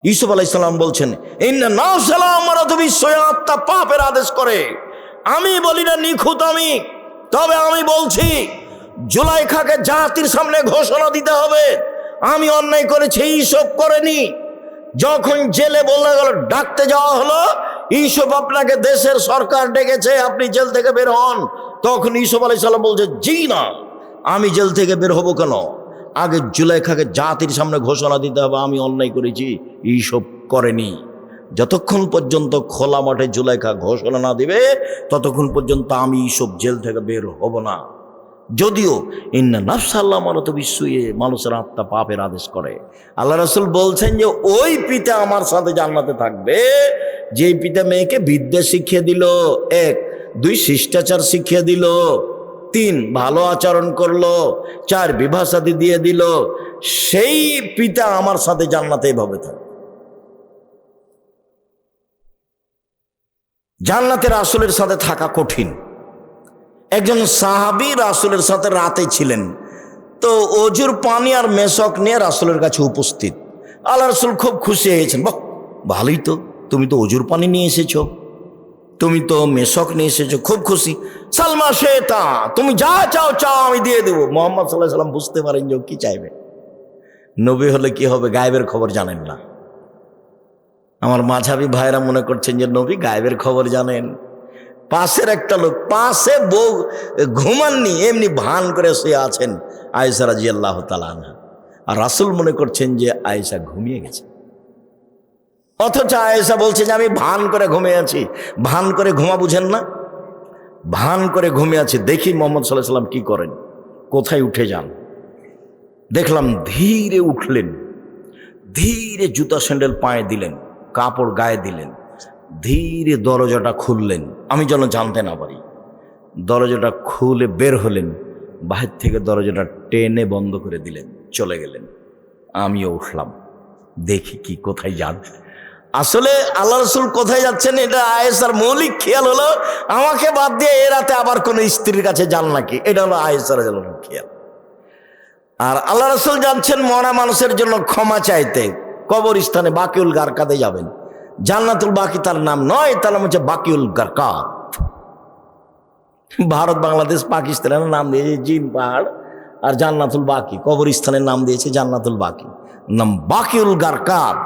ইউসুফ আলাইহিস সালাম বলছেন, ইন্না নাফসাল আমারাতু বিসসুই, আত্মা পাপের আদেশ করে। আমি বলি না নিখুঁত আমি, তবে আমি বলছি জুলাইখাকে জাতির সামনে ঘোষণা দিতে হবে আমি অন্যায় করেছি, ইউসুফ করেনি। যখন জেলে বলা গেল, ডাকতে যাওয়া হলো, ইউসুফ আপনাকে দেশের সরকার ডেকেছে, আপনি জেল থেকে বের হন। তখন ইউসুফ আলাইহিস সালাম বলছে, জি না, আমি জেল থেকে বের হব কেন? আগে জুলাইখাকে জাতির সামনে ঘোষণা দিতে হবে আমি অন্যায় করেছি, ইউসুফ করেনি। যতক্ষণ পর্যন্ত খোলা মাঠে জুলাইখা ঘোষণা না দিবে ততক্ষণ পর্যন্ত আমি ইউসুফ জেল থেকে বের হব না। যদিও ইন্না নাফসাল্লাহ আমারাতু বিসসুই, মানুষের আত্মা পাপের আদেশ করে। আল্লাহ রাসূল বলছেন যে ওই পিতা আমার সাথে জান্নাতে থাকবে যে পিতা মেয়েকে বিদ্যা শিখিয়ে দিল, 1, 2 শিষ্টাচার শিখিয়ে দিল, 3 ভালো আচরণ করলো, 4 বিবাহ শাদী দিয়ে দিল, সেই পিতা আমার সাথে জান্নাতে এভাবে থাকবে। জান্নাতে রাসূলের সাথে থাকা কঠিন। একজন সাহাবী রাসূলের সাথে রাতে ছিলেন, তো অজুর পানি আর মেশক নিয়ে রাসূলের কাছে উপস্থিত। আল্লাহ রাসূল খুব খুশি হয়েছেন, বাহ ভালোই তো, তুমি তো অজুর পানি নিয়ে এসেছো, তুমি তো মেশক নিয়ে এসেছো, খুব খুশি। সালমা শেতা, তুমি যা চাও চাও আমি দিয়ে দেবো। মুহাম্মদ সাল্লাল্লাহু আলাইহি ওয়াসাল্লাম বুঝতে পারেন যে কি চাইবে। নবী হলে কি হবে, গায়েবের খবর জানেন না। আমার মাঝাবি ভাইরা মনে করছেন যে নবী গায়েবের খবর জানেন। পাশের একটা লোক, পাশে বউ ঘুমাননি, এমনি ভান করে শুয়ে আছেন আয়েশা রাদিয়াল্লাহু তাআলা আনহা, আর রাসূল মনে করছেন যে আয়েশা ঘুমিয়ে গেছে। অথচ আয়েশা বলছে যে আমি ভান করে ঘুমিয়ে আছি। ভান করে ঘুমা বুঝেন না, ভান করে ঘুমিয়ে আছি। দেখি মুহাম্মদ সাল্লাল্লাহু আলাইহি ওয়াসাল্লাম কি করেন, কোথায় উঠে যান। দেখলাম ধীরে উঠলেন, ধীরে জুতা স্যান্ডেল পায়ে দিলেন, কাপড় গায়ে দিলেন, ধীরে দরজাটা খুললেন, আমি যেন জানতে না পারি। দরজাটা খুলে বের হলেন, বাহির থেকে দরজাটা টেনে বন্ধ করে দিলেন, চলে গেলেন। আমিও উঠলাম, দেখি কি কোথায় যান। আসলে আল্লাহ রাসূল কোথায় যাচ্ছেন এটা আয়েশার মৌলিক খেয়াল হলো, আমাকে বাদ দিয়ে এ রাতে আবার কোনো স্ত্রীর কাছে যান নাকি, এটা হলো আয়েশার খেয়াল। আর আল্লাহ রাসূল যাচ্ছেন মরা মানুষের জন্য ক্ষমা চাইতে, কবরস্থানে বাকিউল গারকাতে যাবেন। জান্নাতুল বাকি তার নাম নয়, তার নাম হচ্ছে বাকিউল গারকাত। ভারত বাংলাদেশ পাকিস্তানের নাম দিয়েছে জিন পাহাড়, আর জান্নাতুল বাকি কবরস্থানের নাম দিয়েছে জান্নাতুল বাকি, নাম বাকিউল গারকাত।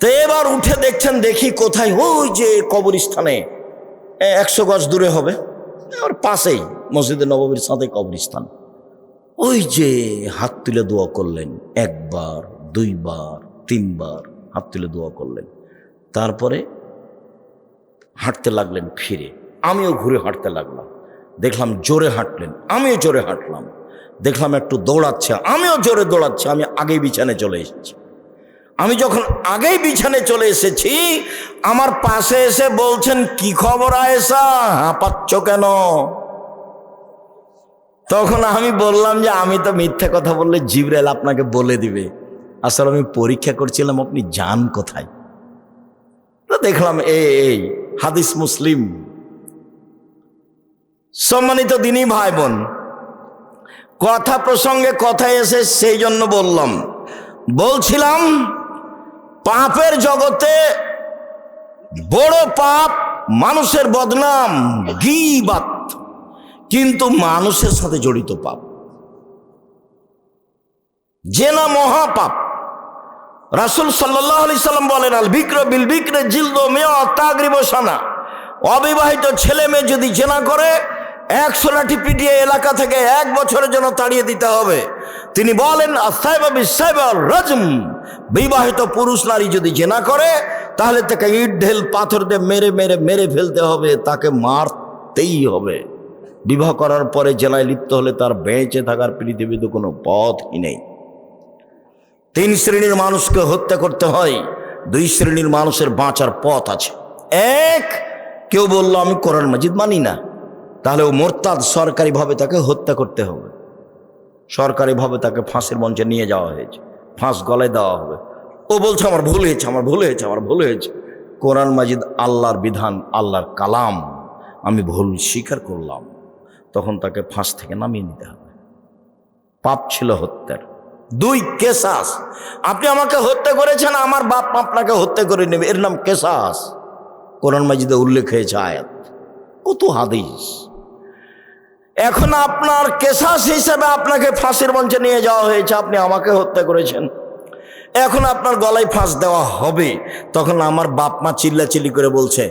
তো এবার উঠে দেখছেন, দেখি কোথায়, ওই যে কবরস্থানে 100 গজ দূরে হবে, আর পাশেই মসজিদে নববীর সাথে কবরস্থান। ওই যে হাত তুলে দোয়া করলেন, 1 বার 2 বার 3 বার হাত তুলে দোয়া করলেন, তারপরে হাঁটতে লাগলেন ফিরে। আমিও ঘুরে হাঁটতে লাগলাম, দেখলাম জোরে হাঁটলেন, আমিও জোরে হাঁটলাম, দেখলাম একটু দৌড়াচ্ছে, আমিও জোরে দৌড়াচ্ছি। আমি আগেই বিছানায় চলে এসেছি। আমি যখন আগেই বিছানায় চলে এসেছি, আমার পাশে এসে বলছেন, কি খবর আয়েশা, হাঁপাচ্ছ কেন? তখন আমি বললাম যে আমি তো মিথ্যা কথা বললে জিবরাইল আপনাকে বলে দিবে, আসলে আমি পরীক্ষা করছিলাম আপনি যান কোথায়। তো দেখলাম এই হাদিস মুসলিম। সম্মানিত দিনী ভাই বোন, কথা প্রসঙ্গে কথায় এসে সেই জন্য বলছিলাম পাপের জগতে বড় পাপ মানুষের বদনাম, গীবাত, কিন্তু মানুষের সাথে জড়িত পাপ। জেনা মহাপাপ। রাসূল সাল্লাল্লাহু আলাইহি সাল্লাম বলেন, আল বিকর বিল বিকরে জিলদু মিয়া তাগরিব সানা। অবিবাহিত ছেলে মেয়ে যদি জেনা করে 100 লাঠি পিটিয়ে এলাকা থেকে 1 বছরের জন্য তাড়িয়ে দিতে হবে। তিনি বলেন, আসাইবা বিসাইবা রাজম। বিবাহিত পুরুষ নারী যদি জেনা করে তাহলে তাকে ইট ঢেল পাথর দিয়ে মেরে মেরে মেরে ফেলতে হবে, তাকে মারতেই হবে। বিবাহ করার পরে জেনায় লিপ্ত হলে তার বেঁচে থাকার পৃথিবীতে কোনো পথই নেই। 3 শ্রেণীর মানুষকে হত্যা করতে হয়, 2 শ্রেণীর মানুষের বাঁচার পথ আছে। 1, কেউ বলল আমি কোরআন মাজিদ মানি না, তাহলে ও মোরতাদ, সরকারিভাবে তাকে হত্যা করতে হবে। সরকারিভাবে তাকে ফাঁসির মঞ্চে নিয়ে যাওয়া হয়েছে, ফাঁস গলায় দেওয়া হবে। ও বলছে আমার ভুল হয়েছে, আমার ভুল হয়েছে, আমার ভুল হয়েছে। কোরআন মাজিদ আল্লাহর বিধান, আল্লাহর কালাম, আমি ভুল স্বীকার করলাম, তখন তাকে ফাঁস থেকে নামিয়ে নিতে হবে। পাপ ছিল হত্যার। দুই, কেসাস। আপনি আমাকে হত্যা করেছেন, আমার বাপ আপনাকে হত্যা করে নেবে, এর নাম কেসাস। কোরআন মাজিদে উল্লেখ হয়েছে আয়াত, কত হাদিস। এখন আপনার কেসাস হিসেবে আপনাকে ফাঁসির মঞ্চে নিয়ে যাওয়া হয়েছে, আপনি আমাকে হত্যা করেছেন, এখন আপনার গলায় ফাঁস দেওয়া হবে। তখন আমার বাপ মা চিল্লাচিল্লি করে বলছে,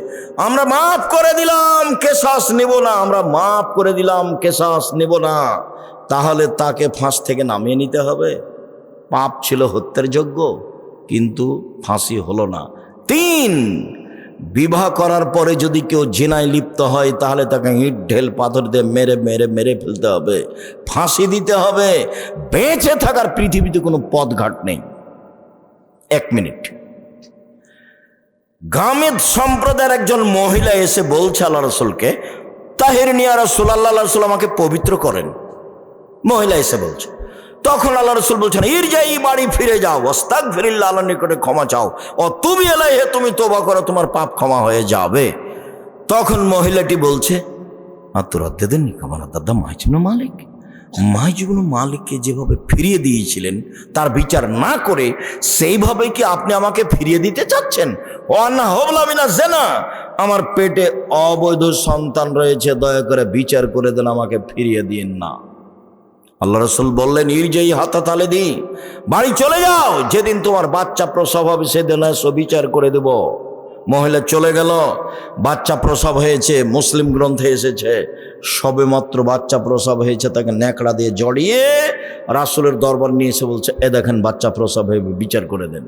আমরা মাফ করে দিলাম, কেসাস নেব না, আমরা মাফ করে দিলাম, কেসাস নেব না। তাহলে তাকে ফাঁস থেকে নামিয়ে নিতে হবে। পাপ ছিল হত্যার যোগ্য, কিন্তু ফাঁসি হলো না। 3, বিবাহ করার পরে যদি কেউ জিনায় লিপ্ত হয় তাহলে তাকে ইট ঢেল পাথর দিয়ে মেরে মেরে মেরে ফেলতে হবে, ফাঁসি দিতে হবে। বেঁচে থাকার পৃথিবীতে কোনো পথঘাট নেই। 1 মিনিট। গামেদ সম্প্রদায়ের একজন মহিলা এসে বলছে আল্লাহ রসুলকে, তাহির নিয়া রাসূল, আল্লাহ রাসূল আমাকে পবিত্র করেন। মহিলা এসে বলছে, তখন আল্লাহ রসুল বলছেন, ইরজাই, বাড়ি ফিরে যাও, আস্তাগফিরুল্লাহ, আল্লাহর নিকটে ক্ষমা চাও, অতুবি ইলাইহি, তুমি তওবা করো, তোমার পাপ ক্ষমা হয়ে যাবে। তখন মহিলাটি বলছে, আত্মরাদ্দেদের নিকামানা দাদা মাহিজুবনে মালিক, মাহিজুবনে মালিককে যেভাবে ফিরিয়ে দিয়েছিলেন তার বিচার না করে সেইভাবে কি আপনি আমাকে ফিরিয়ে দিতে চাচ্ছেন? ওয়ান্না হবলা মিনা জেনা, আমার পেটে অবৈধ সন্তান রয়েছে, দয়া করে বিচার করে দেন, আমাকে ফিরিয়ে দিন না। আল্লাহ রসুল বললেন, ইরজাই হাতা তালে দি, বাড়ি চলে যাও, যেদিন তোমার বাচ্চা প্রসব হবে সেদিন এসো, বিচার করে দেব। মহিলা চলে গেল, বাচ্চা প্রসব হয়েছে। মুসলিম গ্রন্থে এসেছে, সবে মাত্র বাচ্চা প্রসব হয়েছে, তাকে ন্যাকড়া দিয়ে জড়িয়ে রাসূলের দরবার নিয়ে এসে বলছে, এ দেখেন বাচ্চা প্রসব হয়ে, বিচার করে দেন।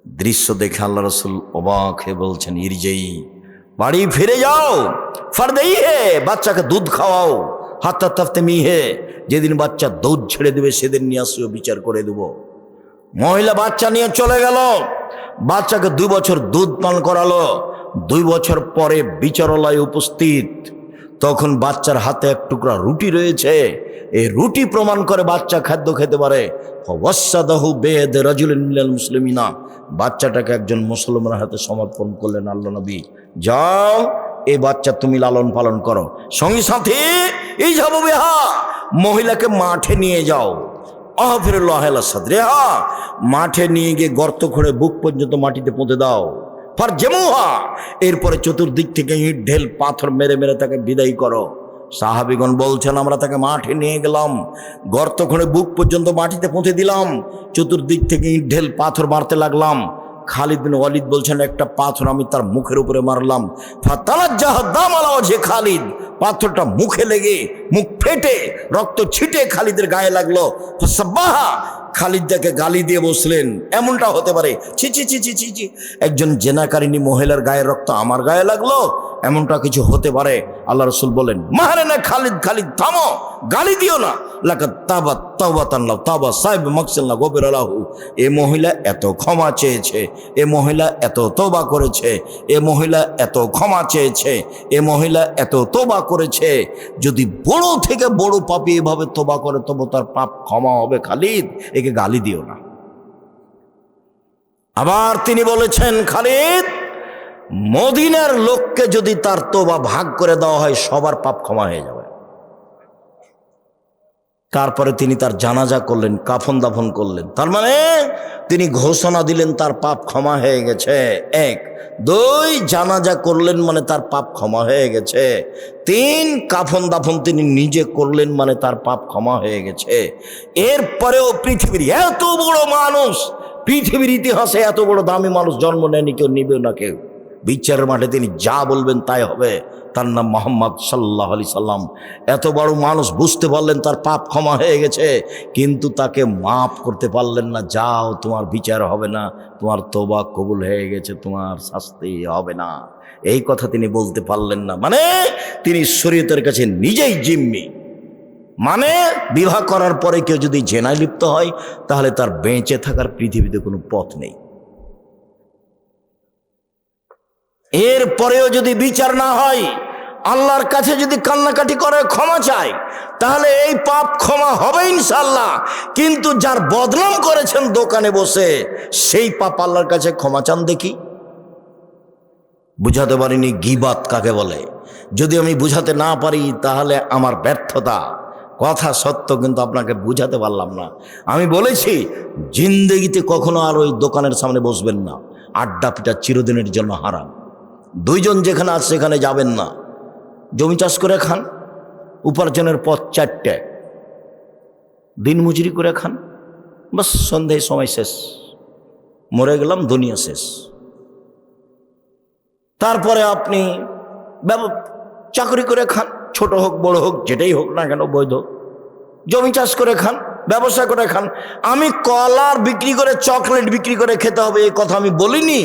দৃশ্য দেখে আল্লাহ রসুল অবাক হয়ে বলছেন, ইরজাই, বাড়ি ফিরে যাও, ফারদেই হে, বাচ্চাকে দুধ খাওয়াও, হাত্তা তাফতে মিহে, যেদিন বাচ্চা দুধ ছেড়ে দেবে সেদিন নিয়ে আসিও, বিচার করে দেব। মহিলা বাচ্চা নিয়ে চলে গেল, বাচ্চাকে 2 বছর দুধ পান করালো। 2 বছর পরে বিচারালয় উপস্থিত। তখন বাচ্চার হাতে এক টুকরা রুটি রয়েছে, এই রুটি প্রমাণ করে বাচ্চা খাদ্য খেতে পারে। ওয়াসাদাহু বেদ রাজুলিন মিনাল মুসলিমিনা, বাচ্চাটাকে একজন মুসলমানের হাতে সমর্পণ করলেন আল্লাহ নবী। যাও, এই বাচ্চা তুমি লালন পালন করো। সঙ্গী সাথী, এই যাবো বেহা, মহিলাকে মাঠে নিয়ে যাও, মাঠে নিয়ে গিয়ে গর্ত করে বুক পর্যন্ত মাটিতে পুঁতে দাও। ফার জেমুহা, এরপরে চতুর্দিক থেকে ইট ঢেল পাথর মেরে মেরে তাকে বিদায় করো। সাহাবীগণ বলছেন, আমরা তাকে মাঠে নিয়ে গেলাম, গর্ত করে বুক পর্যন্ত মাটিতে পুঁতে দিলাম, চতুর্দিক থেকে ইট ঢেল পাথর মারতে লাগলাম। খালিদ বিন ওয়ালিদ বলছেন, একটা পাথর আমি তার মুখের উপরে মারলাম, ফাতালাজ্জাহ দাম আলা ওয়াজহি খালিদ, পাথরটা মুখে লেগে মুখ ফেটে রক্ত ছিটে খালিদের গায়ে লাগলো। ফাসাব্বাহা, খালিদ তাকে গালি দিয়ে বসলেন, এমনটা হতে পারে? ছি ছি ছি ছি ছি ছি, একজন জেনাকারিনী মহিলার গায়ে রক্ত আমার গায়ে লাগলো, এমনটা কিছু হতে পারে? আল্লাহ রসুল বলেন, মারে না খালিদ, খালিদ থামো, গালি দিও না। লাকাদ তাবাত তাওবাতান লাউ তাবা সাইব মাকসাল্লাহ গফিরালাহু, এ মহিলা এত ক্ষমা চেয়েছে, এ মহিলা এত তওবা করেছে, এ মহিলা এত ক্ষমা চেয়েছে, এ মহিলা এত তওবা করেছে। যদি বড় থেকে বড় পাপী এভাবে তওবা করে তবে তার পাপ ক্ষমা হবে। খালিদ, একে গালি দিও না। আবার তিনি বলেছেন, খালিদ, মদিনার লোককে যদি তার তওবা ভাগ করে দেওয়া হয় সবার পাপ ক্ষমা হয়ে যাবে। তারপরে তিনি তার জানাজা করলেন, কাফন দাফন করলেন। তার মানে তিনি ঘোষণা দিলেন তার পাপ ক্ষমা হয়ে গেছে। 1, 2, জানাজা করলেন মানে তার পাপ ক্ষমা হয়ে গেছে। 3, কাফন দাফন তিনি নিজে করলেন মানে তার পাপ ক্ষমা হয়ে গেছে। এরপরেও পৃথিবীর এত বড় মানুষ, পৃথিবীর ইতিহাসে এত বড় দামি মানুষ জন্ম নেয়নি, কেউ নিবেও না কেউ। বিচারের মাঠে তিনি যা বলবেন তাই হবে। তার নাম মুহাম্মদ সাল্লাল্লাহু আলাইহি সাল্লাম। এত বড় মানুষ বুঝতে পারলেন তার পাপ ক্ষমা হয়ে গেছে, কিন্তু তাকে মাফ করতে পারলেন না। যাও, তোমার বিচার হবে না, তোমার তওবা কবুল হয়ে গেছে, তোমার শাস্তি হবে না, এই কথা তিনি বলতে পারলেন না। মানে তিনি শরীয়তের কাছে নিজেই জিম্মি। মানে বিবাহ করার পরে কেউ যদি জেনায় লিপ্ত হয় তাহলে তার বেঁচে থাকার পৃথিবীতে কোনো পথ নেই। এরপরেও যদি বিচার না হয়, আল্লাহর কাছে যদি কান্নাকাটি করে ক্ষমা চায়, তাহলে এই পাপ ক্ষমা হবে ইনশাআল্লাহ। কিন্তু যার বদনাম করেছেন দোকানে বসে, সেই পাপ আল্লাহর কাছে ক্ষমা চান দেখি। বুঝাতে পারিনি গীবাত কাকে বলে। যদি আমি বুঝাতে না পারি তাহলে আমার ব্যর্থতা, কথা সত্য, কিন্তু আপনাকে বুঝাতে পারলাম না। আমি বলেছি জিন্দেগিতে কখনো আর ওই দোকানের সামনে বসবেন না, আড্ডা পিটা চিরদিনের জন্য হারাম। দুইজন যেখানে আছে সেখানে যাবেন না। জমি চাষ করে খান, উপার্জনের পথ চারটে, দিন মজুরি করে খান, বাস সন্ধ্যায় সময় শেষ, মরে গেলাম, দুনিয়া শেষ। তারপরে আপনি চাকরি করে খান, ছোট হোক বড় হোক যেটাই হোক না কেন বৈধ, জমি চাষ করে খান, ব্যবসা করে খান। আমি কলার বিক্রি করে চকলেট বিক্রি করে খেতে হবে এই কথা আমি বলিনি।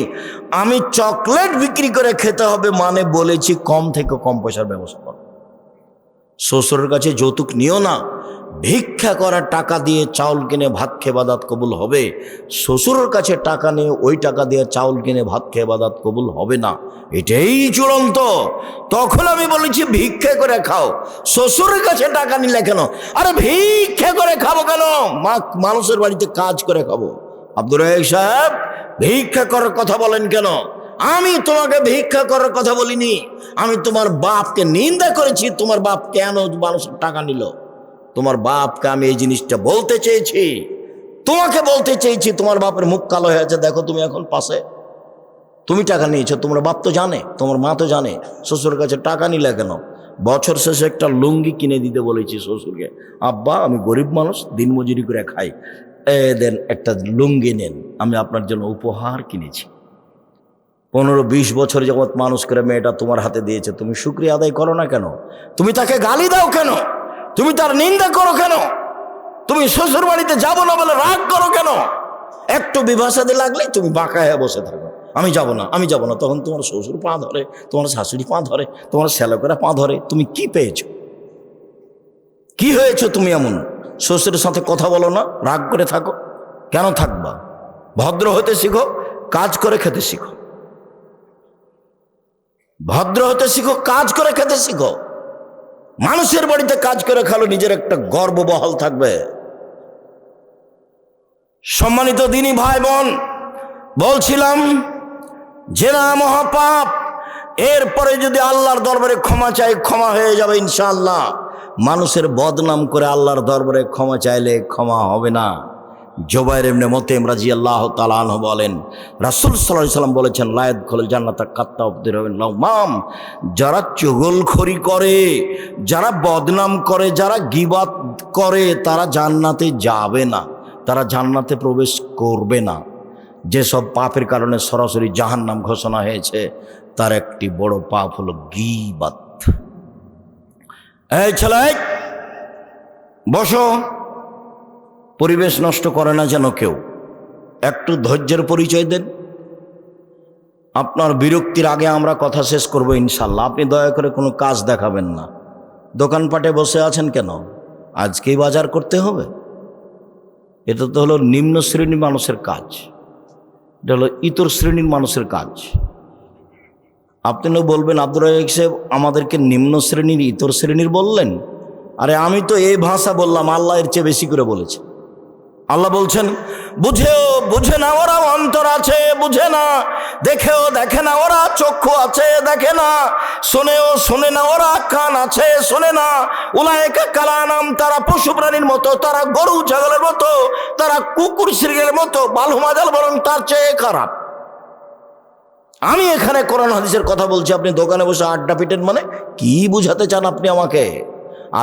আমি চকলেট বিক্রি করে খেতে হবে মানে বলেছি কম থেকে কম পয়সার ব্যবস্থা করো। শ্বশুরের কাছে যৌতুক নিও না। ভিক্ষা করা টাকা দিয়ে চাউল কিনে ভাত খেয়ে বাদাত কবুল হবে, শ্বশুরের কাছে টাকা নিয়ে ওই টাকা দিয়ে চাউল কিনে ভাত খেয়ে বাদাত কবুল হবে না, এটাই চূড়ান্ত। তখন আমি বলেছি ভিক্ষা করে খাও। শ্বশুরের কাছে টাকা নিলে কেন? আরে ভিক্ষা করে খাবো কেন? মানুষের বাড়িতে কাজ করে খাবো। আব্দুর রাজ্জাক সাহেব, ভিক্ষা করার কথা বলেন কেন? আমি তোমাকে ভিক্ষা করার কথা বলিনি, আমি তোমার বাপকে নিন্দা করেছি। তোমার বাপ কেন মানুষের টাকা নিল? তোমার বাপকে আমি এই জিনিসটা বলতে চেয়েছি, তোমাকে বলতে চেয়েছি। তোমার বাপের মুখ কালো হয়ে আছে, দেখো তুমি এখন পাশে, তুমি টাকা নিয়েছো, তোমার বাপ তো জানে, তোমার মা তো জানে। শ্বশুরের কাছে টাকা নিলে কেন? বছর শেষে একটা লুঙ্গি কিনে দিতে বলেছি শ্বশুরকে। আব্বা, আমি গরিব মানুষ, দিনমজুরি করে খাই, দেন একটা লুঙ্গি নেন, আমি আপনার জন্য উপহার কিনেছি। 15-20 বছর যাবৎ মানুষ করে মেয়েটা তোমার হাতে দিয়েছে, তুমি শুকরিয়া আদায় করো না কেন? তুমি তাকে গালি দাও কেন? তুমি তার নিন্দা করো কেন? তুমি শ্বশুর বাড়িতে যাবো না বলে রাগ করো কেন? একটু বিভাষাতে লাগলে তুমি বাঁকা হয়ে বসে থাকো, আমি যাব না, আমি যাব না। তখন তোমার শ্বশুর পা ধরে, তোমার শাশুড়ি পা ধরে, তোমার শ্যালকেরা পা ধরে। তুমি কি পেয়েছো? কি হয়েছো তুমি এমন? শ্বশুরের সাথে কথা বলো না, রাগ করে থাকো, কেন থাকবা? ভদ্র হতে শিখো, কাজ করে খেতে শিখো। ভদ্র হতে শিখো, কাজ করে খেতে শিখো। মানুষের বাড়িতে কাজ করে খালো, নিজের একটা গর্ব বহাল থাকবে। সম্মানিত দিনী ভাই বোন, বলছিলাম জেনা মহাপাপ। এরপরে যদি আল্লাহর দরবারে ক্ষমা চাই, ক্ষমা হয়ে যাবে ইনশাআল্লাহ। মানুষের বদনাম করে আল্লাহর দরবারে ক্ষমা চাইলে ক্ষমা হবে না। জুবাইর ইবনে মুতঈম রাদিয়াল্লাহু তাআলা আনহু বলেন, রাসূল সাল্লাল্লাহু আলাইহি সাল্লাম বলেছেন, লা ইয়াদখুলুল জান্নাতা কাত্তাবুর লাউমাম, যারা চুগলখড়ি করে, যারা বদনাম করে, যারা গীবত করে, তারা জান্নাতে যাবে না, তারা জান্নাতে প্রবেশ করবে না। যেসব পাপের কারণে সরাসরি জাহান্নাম ঘোষণা হয়েছে, তার একটি বড় পাপ হলো গীবত। এই ছেলে, বসো, পরিবেশ নষ্ট করে না যেন কেউ। একটু ধৈর্যের পরিচয় দেন। আপনার বিরক্তির আগে আমরা কথা শেষ করব ইনশাল্লাহ। আপনি দয়া করে কোনো কাজ দেখাবেন না। দোকানপাটে বসে আছেন কেন? আজকেই বাজার করতে হবে? এটা তো হলো নিম্ন শ্রেণীর মানুষের কাজ, এটা হলো ইতর শ্রেণীর মানুষের কাজ। আপনিও বলবেন, আব্দুর রাজ্জাক সাহেব আমাদেরকে নিম্ন শ্রেণীর, ইতর শ্রেণীর বললেন। আরে আমি তো এই ভাষা বললাম, আল্লাহ এর চেয়ে বেশি করে বলেছে। আল্লাহ বলছেন, বুঝেও বুঝে না ওরা অন্তর আছে, বুঝে না। দেখেও দেখে না ওরা চক্ষু আছে, দেখে না। শোনেও শোনে না ওরা কান আছে, শোনে না। উলায়েকা কালানাম, তারা পশু প্রাণীর মতো, তারা গরু ছাগলের মতো, তারা কুকুর শৃগালের মতো, বালহুমাজাল, বরং তার চেয়ে খারাপ। আমি এখানে কোরআন হাদিসের কথা বলছি, আপনি দোকানে বসে আড্ডা পিটেন মানে কি বুঝাতে চান আপনি আমাকে?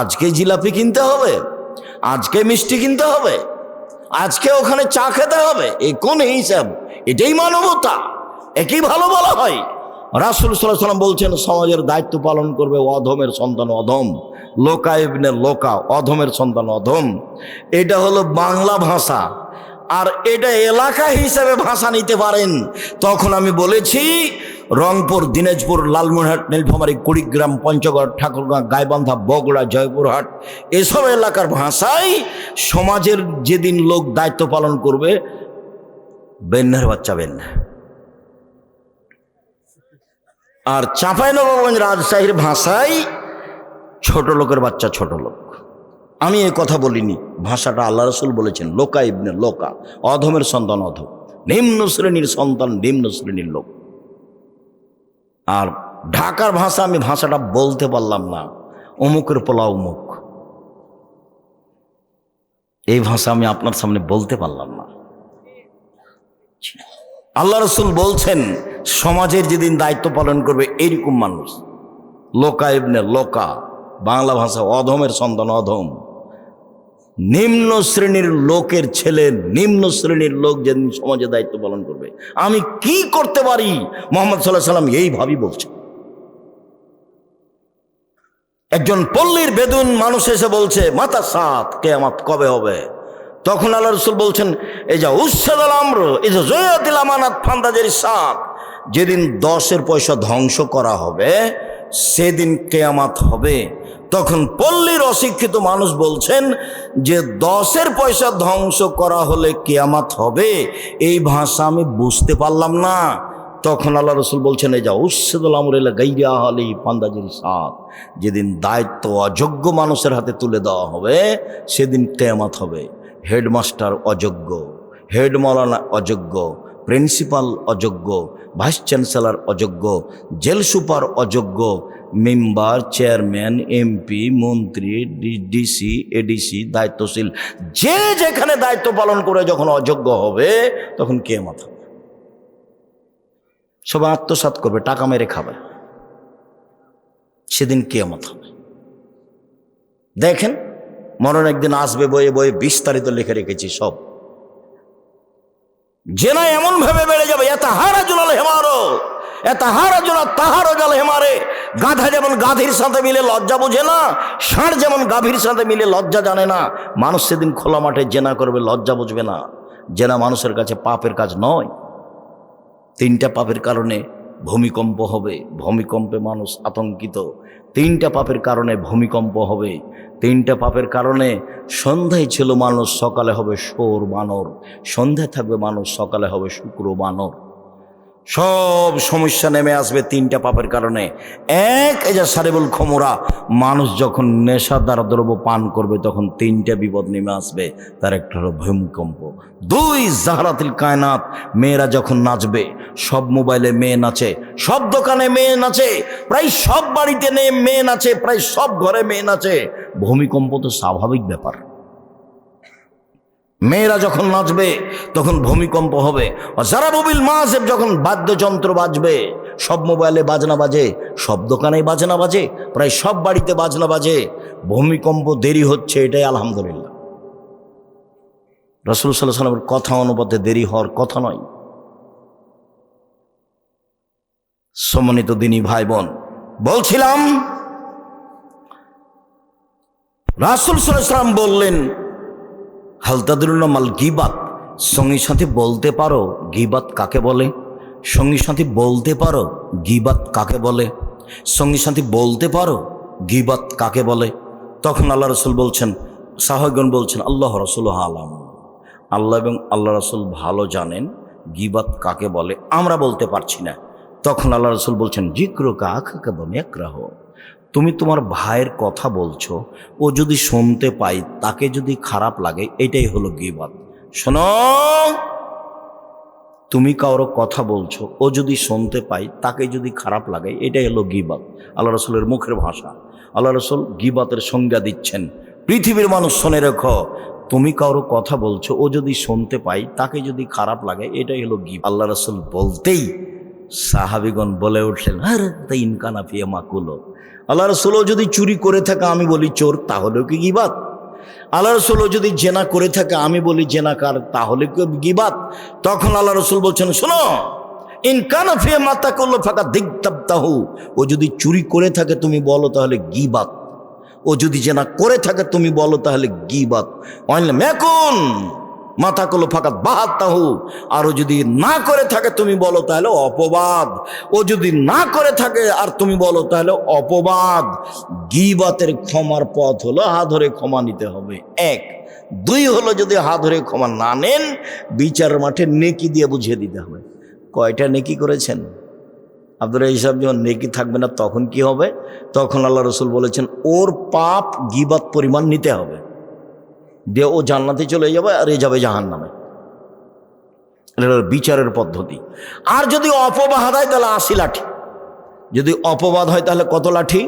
আজকে জিলাপি কিনতে হবে, আজকে মিষ্টি কিনতে হবে, আজকে ওখানে চা খেতে হবে, এই কোন হিসাব? এটাই মানবতা? একই ভালো বলা হয়? রাসূল সাল্লাল্লাহু আলাইহি ওয়াসাল্লাম বলছেন, সমাজের দায়িত্ব পালন করবে অধমের সন্তান অধম, লোকা ইবনে লোকা, অধমের সন্তান অধম। এটা হলো বাংলা ভাষা, আর এটা এলাকা হিসেবে ভাষা নিতে পারেন। তখন আমি বলেছি, রংপুর, দিনাজপুর, লালমনিরহাট, নীলফামারী, কুড়িগ্রাম, পঞ্চগড়, ঠাকুরগাঁ, গাইবান্ধা, বগুড়া, জয়পুরহাট, এসব এলাকার ভাষায় সমাজের যেদিন লোক দায়িত্ব পালন করবে, বেন্নার বাচ্চা বেন্না। আর চাঁপাইনবাবগঞ্জ, রাজশাহীর ভাষায় ছোট লোকের বাচ্চা ছোট লোক। আমি এ কথা বলিনি, ভাষাটা আল্লাহ রাসূল বলেছেন, লোকা ইবনে লোকা, অধমের সন্তান অধম, নিম্ন শ্রেণীর সন্তান নিম্ন শ্রেণীর লোক। আর ঢাকার ভাষা, আমি ভাষাটা বলতে পারলাম না, অমুকের পোলা অমুক, এই ভাষা আমি আপনার সামনে বলতে পারলাম না। আল্লাহ রসুল বলছেন সমাজের যেদিন দায়িত্ব পালন করবে এইরকম মানুষ, লোকা ইবনে লোকা, বাংলা ভাষা অধমের সন্তান, অধম, নিম্ন শ্রেণীর লোকের ছেলে, নিম্ন শ্রেণীর লোক যেদিন সমাজে দায়িত্ব পালন করবে, আমি কি করতে পারি, মুহাম্মদ সাল্লাল্লাহু আলাইহি সাল্লাম এইভাবেই বলছেন। একজন পল্লীর বেদুইন মানুষ এসে বলছে, মাতা সাত, কিয়ামত কবে হবে? তখন আল্লাহ রাসূল বলছেন, এই যা উসসাদাল আমর ইযা যায়াতিল আমানাত ফান্তাজির সাত, যেদিন 10 পয়সা ধ্বংস করা হবে সেদিন কিয়ামত হবে। তখন পল্লীর অশিক্ষিত মানুষ বলছেন যে 10 পয়সা ধ্বংস করা হলে কিয়ামত হবে, এই ভাষা আমি বুঝতে পারলাম না। তখন আল্লাহ রসুল বলছেন, এই যা উসসাদাল আমর ইলা গায়রি আহলি ফান্তাজির সাত, যেদিন দায়িত্ব অযোগ্য মানুষের হাতে তুলে দেওয়া হবে সেদিন কিয়ামত হবে। হেডমাস্টার অযোগ্য, হেড মাওলানা অযোগ্য, প্রিন্সিপাল অযোগ্য, ভাইস চ্যান্সেলর অযোগ্য, জেল সুপার অযোগ্য, মেম্বার, চেয়ারম্যান, এমপি, মন্ত্রী, ডিসি, এডিসি, দায়িত্বশীল যে যেখানে দায়িত্ব পালন করে যখন অযোগ্য হবে তখন কিয়ামত হবে। সবাই আত্মসাৎ করবে, টাকা মেরে খাবে, সেদিন কিয়ামত হবে। দেখেন, মরণ একদিন আসবে, বইয়ে বইয়ে বিস্তারিত লিখে রেখেছি সব। জেনা এমন ভাবে বেড়ে যাবে, গাধা যেমন গাধীর সাথে মিলে লজ্জা বোঝে না, ষাঁড় যেমন গাভীর সাথে মিলে লজ্জা জানে না, মানুষ সেদিন খোলা মাঠে জেনা করবে, লজ্জা বুঝবে না। জেনা মানুষের কাছে পাপের কাজ নয়। 3টা পাপের কারণে ভূমিকম্প হবে, ভূমিকম্পে মানুষ আতঙ্কিত। 3টা পাপের কারণে ভূমিকম্প হবে, 3টা পাপের কারণে সন্ধ্যায় ছিল মানুষ, সকালে হবে শোর বানর, সন্ধ্যায় থাকবে মানুষ, সকালে হবে শুক্র বানর। সব সমস্যা নেমে আসবে 3টা পাপের কারণে। এক, এই যে সারিবুল খমরা, মানুষ যখন নেশাদার দ্রব্য পান করবে তখন 3টা বিপদ নেমে আসবে। তার একটা হলো ভূমিকম্প। 2, জাহরাতুল কায়নাত, মেয়েরা যখন নাচবে, সব মোবাইলে মেয়ে নাচে, সব দোকানে মেয়ে নাচে, প্রায় সব বাড়িতে মেয়ে নাচে, প্রায় সব ঘরে মেয়ে নাচে। ভূমিকম্প তো স্বাভাবিক ব্যাপার। মেয়েরা যখন নাচবে তখন ভূমিকম্প হবে। যারা মোবিল মাঝে যখন বাদ্যযন্ত্র বাজবে, সব মোবাইলে বাজনা বাজে, সব দোকানে বাজনা বাজে, প্রায় সব বাড়িতে বাজনা বাজে, ভূমিকম্প দেরি হচ্ছে, এটাই আলহামদুলিল্লাহ। রাসূল সাল্লাল্লাহু আলাইহি ওয়াসাল্লামের কথা অনুপাতে দেরি হওয়ার কথা নয়। সম্মানিত দিনী ভাই বোন, বলছিলাম রাসূল সাল্লাল্লাহু আলাইহি ওয়াসাল্লাম বললেন, হালতাদুল্লাহ মাল গিবাত, সঙ্গী সাথী বলতে পারো গিবাত কাকে বলে? সঙ্গী সাথী বলতে পারো গিবাত কাকে বলে? সঙ্গী সাথী বলতে পারো গিবাত কাকে বলে? তখন আল্লাহ রসুল বলছেন, সাহাবাগণ বলছেন, আল্লাহ রসুল আলাম, আল্লাহ এবং আল্লাহ রসুল ভালো জানেন গিবাত কাকে বলে, আমরা বলতে পারছি না। তখন আল্লাহ রসুল বলছেন, জিক্রুকা আখাকা বনেকরাহ, তুমি তোমার ভাইয়ের কথা বলছো, ও যদি শুনতে পাই তাকে যদি খারাপ লাগে, এটাই হলো গীবত। শোনো, তুমি কারো কথা বলছো, ও যদি শুনতে পাই তাকে যদি খারাপ লাগে, এটাই হলো গীবত। আল্লাহ রসুলের মুখের ভাষা। আল্লাহ রসুল গীবতের সংজ্ঞা দিচ্ছেন, পৃথিবীর মানুষ শুনে রেখো, তুমি কারো কথা বলছো, ও যদি শুনতে পাই তাকে যদি খারাপ লাগে, এটাই হলো গীবত। আল্লাহ রসুল বলতেই সাহাবিগণ বলে উঠলেন, আরে তাই ইনকানা ফিয়া মাকুলো, আল্লাহ রসুলও যদি চুরি করে থাকে আমি বলি চোর, তাহলেও কি গীবত? আল্লাহ রসুলও যদি জেনা করে থাকে আমি বলি জেনাকার, তাহলে কি গীবত? তখন আল্লাহ রসুল বলছেন, শোনো, ইনকানা ফিয়া মাতাকুল্লো ফাঁকা দিগতাবতাহু, ও যদি চুরি করে থাকে তুমি বলো তাহলে গীবত, ও যদি জেনা করে থাকে তুমি বলো তাহলে গীবত। মেকুন মাথা কলো ফাঁকা বাহাত্তাহু, আরও যদি না করে থাকে তুমি বলো তাহলে অপবাদ, ও যদি না করে থাকে আর তুমি বলো তাহলে অপবাদ। গীবতের ক্ষমার পথ হলো হাত ধরে ক্ষমা নিতে হবে, 1। 2 হলো যদি হাত ধরে ক্ষমা না নেন, বিচারের মাঠে নেকি দিয়ে বুঝিয়ে দিতে হবে। কয়টা নেকি করেছেন? আপনারা এইসব যখন নেকি থাকবে না তখন কি হবে? তখন আল্লাহ রসুল বলেছেন, ওর পাপ গীবত পরিমাণ নিতে হবে, দিয়ে ও জান্নাতে চলে যাবে আর এ যাবে জাহান্নামে। এটা বিচারের পদ্ধতি। আর যদি অপবাদ হয় তাহলে 80 লাঠি, যদি অপবাদ হয় তাহলে কত লাঠি?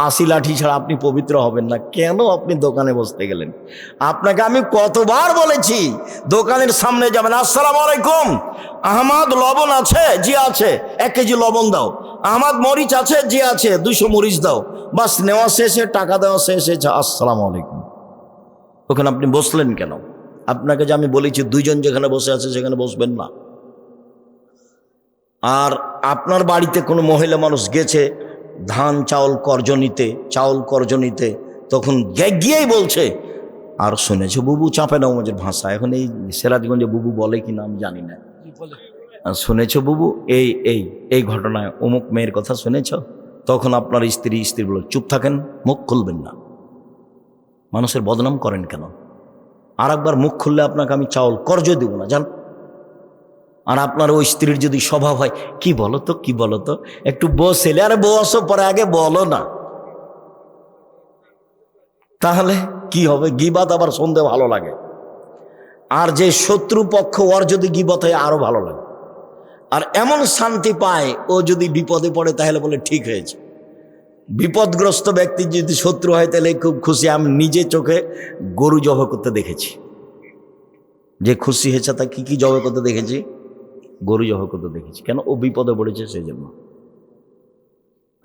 80 লাঠি ছাড়া আপনি পবিত্র হবেন না। কেন আপনি দোকানে বসতে গেলেন? আপনাকে আমি কতবার বলেছি দোকানের সামনে যাবেন, আসসালামু আলাইকুম, আহমদ লবণ আছে? জি আছে। 1 কেজি লবণ দাও। আহমদ মরিচ আছে? জি আছে। 200 মরিচ দাও। বাস নেওয়া শেষে, টাকা দেওয়া শেষে, আসসালামু আলাইকুম। ওখানে আপনি বসলেন কেন? আপনাকে যে আমি বলেছি 2 জন যেখানে বসে আছে সেখানে বসবেন না। আর আপনার বাড়িতে কোনো মহিলা মানুষ গেছে ধান চাউল কর্জ নিতে, তখন গিয়েই বলছে, আর শুনেছো বুবু, চাঁপে নওয়াজের ভাষা, এখন এই সিরাজগঞ্জে বুবু বলে কি না আমি জানি না, শুনেছো বুবু এই ঘটনায় অমুক মেয়ের কথা শুনেছ? তখন আপনার স্ত্রী বলে, চুপ থাকেন, মুখ খুলবেন না, মানুষের বদনাম করেন কেন? আর একবার মুখ খুললে আপনাকে আমি চাউল কর্জ দেব না, জান। আর আপনার ওই স্ত্রীর যদি স্বভাব হয়, কি বলো তো একটু বসেলে, আরে বসো, পরে আগে বলো না, তাহলে কি হবে? গীবত আবার শুনতে ভালো লাগে। আর যে শত্রু পক্ষ, ওর যদি গীবত হয় আরো ভালো লাগে। আর এমন শান্তি পায়, ও যদি বিপদে পড়ে তাহলে বলে ঠিক হয়েছে। বিপদগ্রস্ত ব্যক্তি যদি শত্রু হয় তাহলে খুব খুশি। আমি নিজে চোখে গরু জবাই করতে দেখেছি, যে খুশি হয়েছে তা কি জবাই করতে দেখেছি? গরু জবাই করতে দেখেছি। কেন? ও বিপদে পড়েছে সেই জন্য।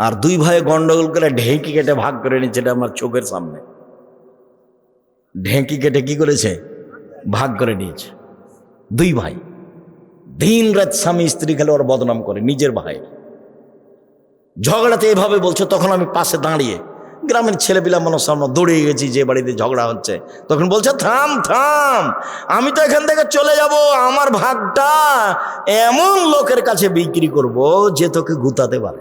আর 2 ভাই গন্ডগোল করে ঢেঁকি কেটে ভাগ করে নিচ্ছে, এটা আমার চোখের সামনে। ঢেঁকি কেটে কি করেছে? ভাগ করে নিয়েছে। 2 ভাই দিন রাত স্বামী স্ত্রী খেলে ওর বদনাম করে, নিজের ভাই ঝগড়াতে এভাবে বলছে। তখন আমি পাশে দাঁড়িয়ে, গ্রামের ছেলেপিলা মানুষ সামনে দৌড়ে গেছি যে বাড়িতে ঝগড়া হচ্ছে, তখন বলছে, থাম, আমি তো এখান থেকে চলে যাব, আমার ভাগটা এমন লোকের কাছে বিক্রি করব যে তোকে গুতাতে পারে।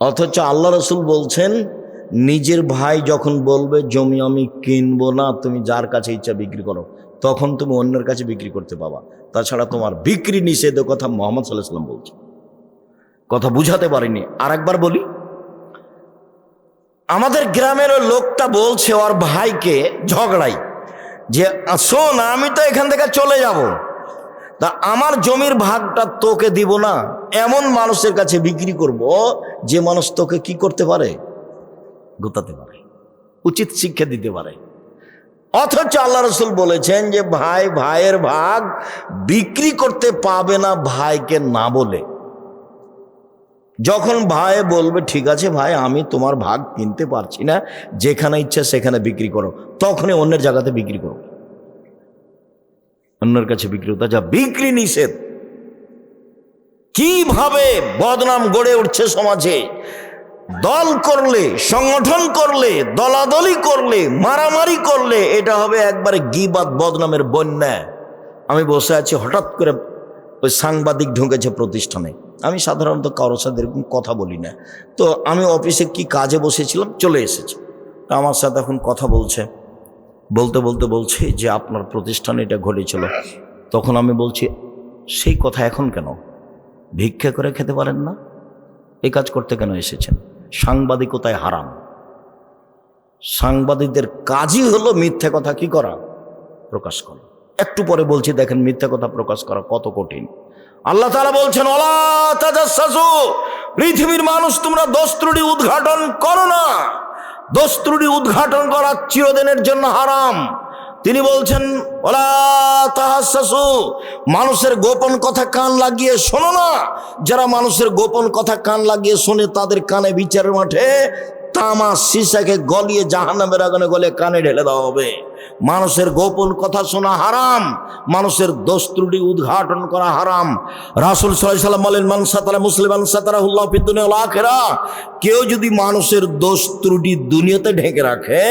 অথচ আল্লাহ রসুল বলছেন, নিজের ভাই যখন বলবে জমি আমি কিনবো না, তুমি যার কাছে ইচ্ছা বিক্রি করো, তখন তুমি অন্যের কাছে বিক্রি করতে পাবা, তাছাড়া তোমার বিক্রি নিষেধ। কথা মুহাম্মদ সাল্লাল্লাহু আলাইহি ওয়াসাল্লাম বলছে। কথা বুঝাতে পারিনি, আর একবার বলি। আমাদের গ্রামের লোকটা বলছে ওর ভাইকে ঝগড়াই, যে শোন, আমি তো এখান থেকে চলে যাব, তা আমার জমির ভাগটা তোকে দিব না, এমন মানুষের কাছে বিক্রি করব যে মানুষ তোকে কি করতে পারে? গোতাতে পারে, উচিত শিক্ষা দিতে পারে। অথচ আল্লাহ রসুল বলেছেন যে ভাইয়ের ভাগ বিক্রি করতে পাবে না ভাইকে না বলে। যখন ভাই বলবে ঠিক আছে ভাই, আমি তোমার ভাগ কিনতে পারছি না, যেখানে ইচ্ছা সেখানে বিক্রি করো, তখনই অন্যের জায়গাতে বিক্রি করো, অন্যের কাছে বিক্রি করো, যা বিক্রি নিষেধ। কিভাবে বদনাম গড়ে উঠছে সমাজে! দল করলে, সংগঠন করলে, দলাদলি করলে, মারামারি করলে, এটা হবে একবারে গীবত বদনামের বন্যা। আমি বসে আছি, হঠাৎ করে ওই সাংবাদিক ঢুকেছে প্রতিষ্ঠানে। আমি সাধারণত কারোর সাথে এরকম কথা বলি না, তো আমি অফিসে কি কাজে বসেছিলাম, চলে এসেছি। তা আমার সাথে এখন কথা বলতে বলছে যে আপনার প্রতিষ্ঠানে এটা ঘটেছিল। তখন আমি বলছি, সেই কথা এখন কেন? ভিক্ষা করে খেতে পারেন না? এই কাজ করতে কেন এসেছেন? সাংবাদিকতায় হারাম। সাংবাদিকদের কাজই হলো মিথ্যা কথা কি করা? প্রকাশ করা। একটু পরে বলছি, দেখেন মিথ্যা কথা প্রকাশ করা কত কঠিন। আল্লাহ তাআলা বলছেন, ওয়ালা তাজাসসু, পৃথিবীর মানুষ তোমরা দোষ ত্রুটি উদ্ঘাটন করো না। দোষ ত্রুটি উদ্ঘাটন করা চিরদিনের জন্য হারাম। তিনি বলছেন, ওয়ালা তাহাসসু, মানুষের গোপন কথা কান লাগিয়ে শোনো না। যারা মানুষের গোপন কথা কান লাগিয়ে শোনে, তাদের কানে বিচারের মাঠে তামা সীসাকে গলিয়ে জাহান্নামের আগুনে গলে কানে ঢেলে দেওয়া হবে। মানুষের গোপন কথা শোনা হারাম, মানুষের দোষ ত্রুটি উদ্ঘাটন করা হারাম। রাসূল সাল্লাল্লাহু আলাইহি ওয়াসাল্লাম বলেন, মান সাতারা মুসলিমান সাতারাহুল্লাহু ফিদ দুনিয়া ওয়াল আখিরাহ। কেউ যদি মানুষের দোষ ত্রুটি দুনিয়াতে ঢেকে রাখে,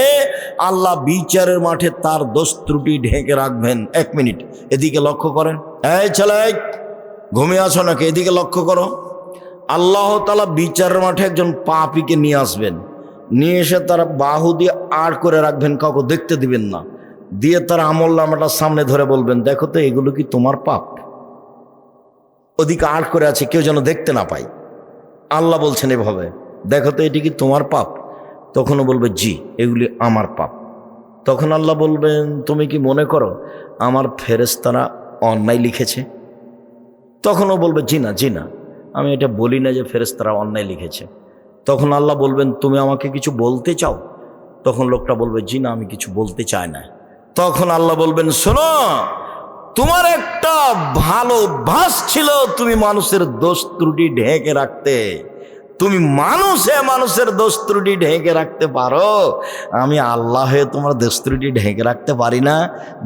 আল্লাহ বিচারের মাঠে তার দোষ ত্রুটি ঢেকে রাখবেন। 1 মিনিট এদিকে লক্ষ্য করেন। এই ছেলে, ঘুমিয়ে আছো নাকি? এদিকে লক্ষ্য করো। আল্লাহ তাআলা বিচারের মাঠে একজন পাপীকে নিয়ে আসবেন, নিয়ে এসে তারা বাহু দিয়ে আড় করে রাখবেন, কাউকে দেখতে দিবেন না, দিয়ে তার আমলনামাটা সামনে ধরে বলবেন, দেখো তো এগুলো কি তোমার পাপ? ওদিকে আড় করে আছে, কেউ যেন দেখতে না পায়। আল্লাহ বলছেন এভাবে, দেখো তো এটি কি তোমার পাপ? তখনও বলবে জি, এগুলি আমার পাপ। তখন আল্লাহ বলবেন, তুমি কি মনে করো আমার ফেরেশতারা অন্যায় লিখেছে? তখনও বলবে জি না, আমি এটা বলি না যে ফেরেশতারা অন্যায় লিখেছে। তখন আল্লাহ বলবেন, তুমি আমাকে কিছু বলতে চাও? তখন লোকটা বলবে, জি না, আমি কিছু বলতে চাই না। তখন আল্লাহ বলবেন, শোনো, তোমার একটা ভালো অভ্যাস ছিল, তুমি মানুষের দোষ ত্রুটি ঢেকে রাখতে। তুমি মানুষের দোষ ত্রুটি ঢেকে রাখতে পারো, আমি আল্লাহ হয়ে তোমার দোষ ত্রুটি ঢেকে রাখতে পারি না।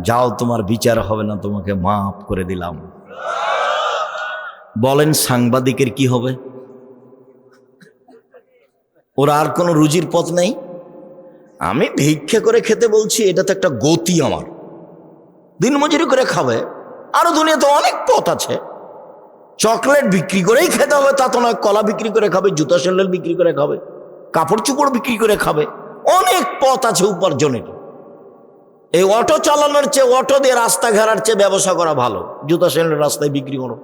যাও, তোমার বিচার হবে না, তোমাকে মাফ করে দিলাম। বলেন সাংবাদিকের কি হবে? ওর আর কোনো রুজির পথ নেই। আমি ভিক্ষা করে খেতে বলছি, এটা তো একটা গতি। আমার দিনমজুরি করে খাবে, আরো দুনিয়াতে অনেক পথ আছে। চকলেট বিক্রি করেই খেতে হবে তা তো নয়, কলা বিক্রি করে খাবে, জুতা স্যান্ডেল বিক্রি করে খাবে, কাপড় চোপড় বিক্রি করে খাবে, অনেক পথ আছে উপার্জনের। এই অটো চালানোর চেয়ে, অটো দিয়ে রাস্তা ঘেরার চেয়ে ব্যবসা করা ভালো। জুতা স্যান্ডেল রাস্তায় বিক্রি করো,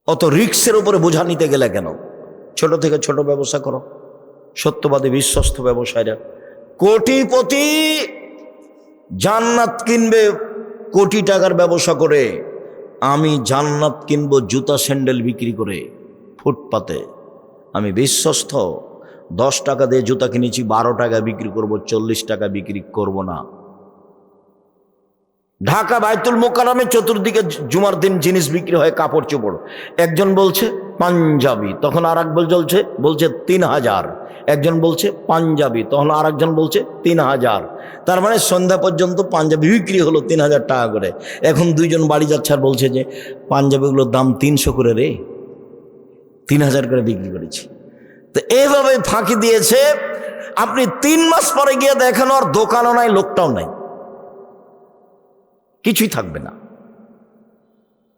অত রিক্সের উপরে বোঝা নিতে গেলে কেন? ছোট থেকে ছোট ব্যবসা করো। সত্যবাদী বিশ্বস্ত ব্যবসায়ীরা কোটিপতি, জান্নাত কিনবে কোটি টাকার ব্যবসা করে। আমি জান্নাত কিনবো জুতা স্যান্ডেল বিক্রি করে ফুটপাতে। আমি বিশ্বস্ত, 10 টাকা দিয়ে জুতা কিনেছি, 12 টাকা বিক্রি করব, 40 টাকা বিক্রি করব না। ঢাকা বাইতুল মোকাররমে চতুর্দিকে জুমার দিন জিনিস বিক্রি হয়, কাপড় চোপড়। একজন বলছে পাঞ্জাবি, তখন আর এক বলছে 3000। একজন বলছে পাঞ্জাবি, তখন আর একজন বলছে 3000। তার মানে সন্ধ্যা পর্যন্ত পাঞ্জাবি বিক্রি হলো 3000 টাকা করে। এখন দুইজন বাড়ি যাচ্ছে আর বলছে যে পাঞ্জাবিগুলোর দাম 300 করে রে, 3000 করে বিক্রি করেছি। তো এইভাবে ফাঁকি দিয়েছে। আপনি 3 মাস পরে গিয়ে দেখেন আর দোকানও নাই, লোকটাও নাই, কিছুই থাকবে না।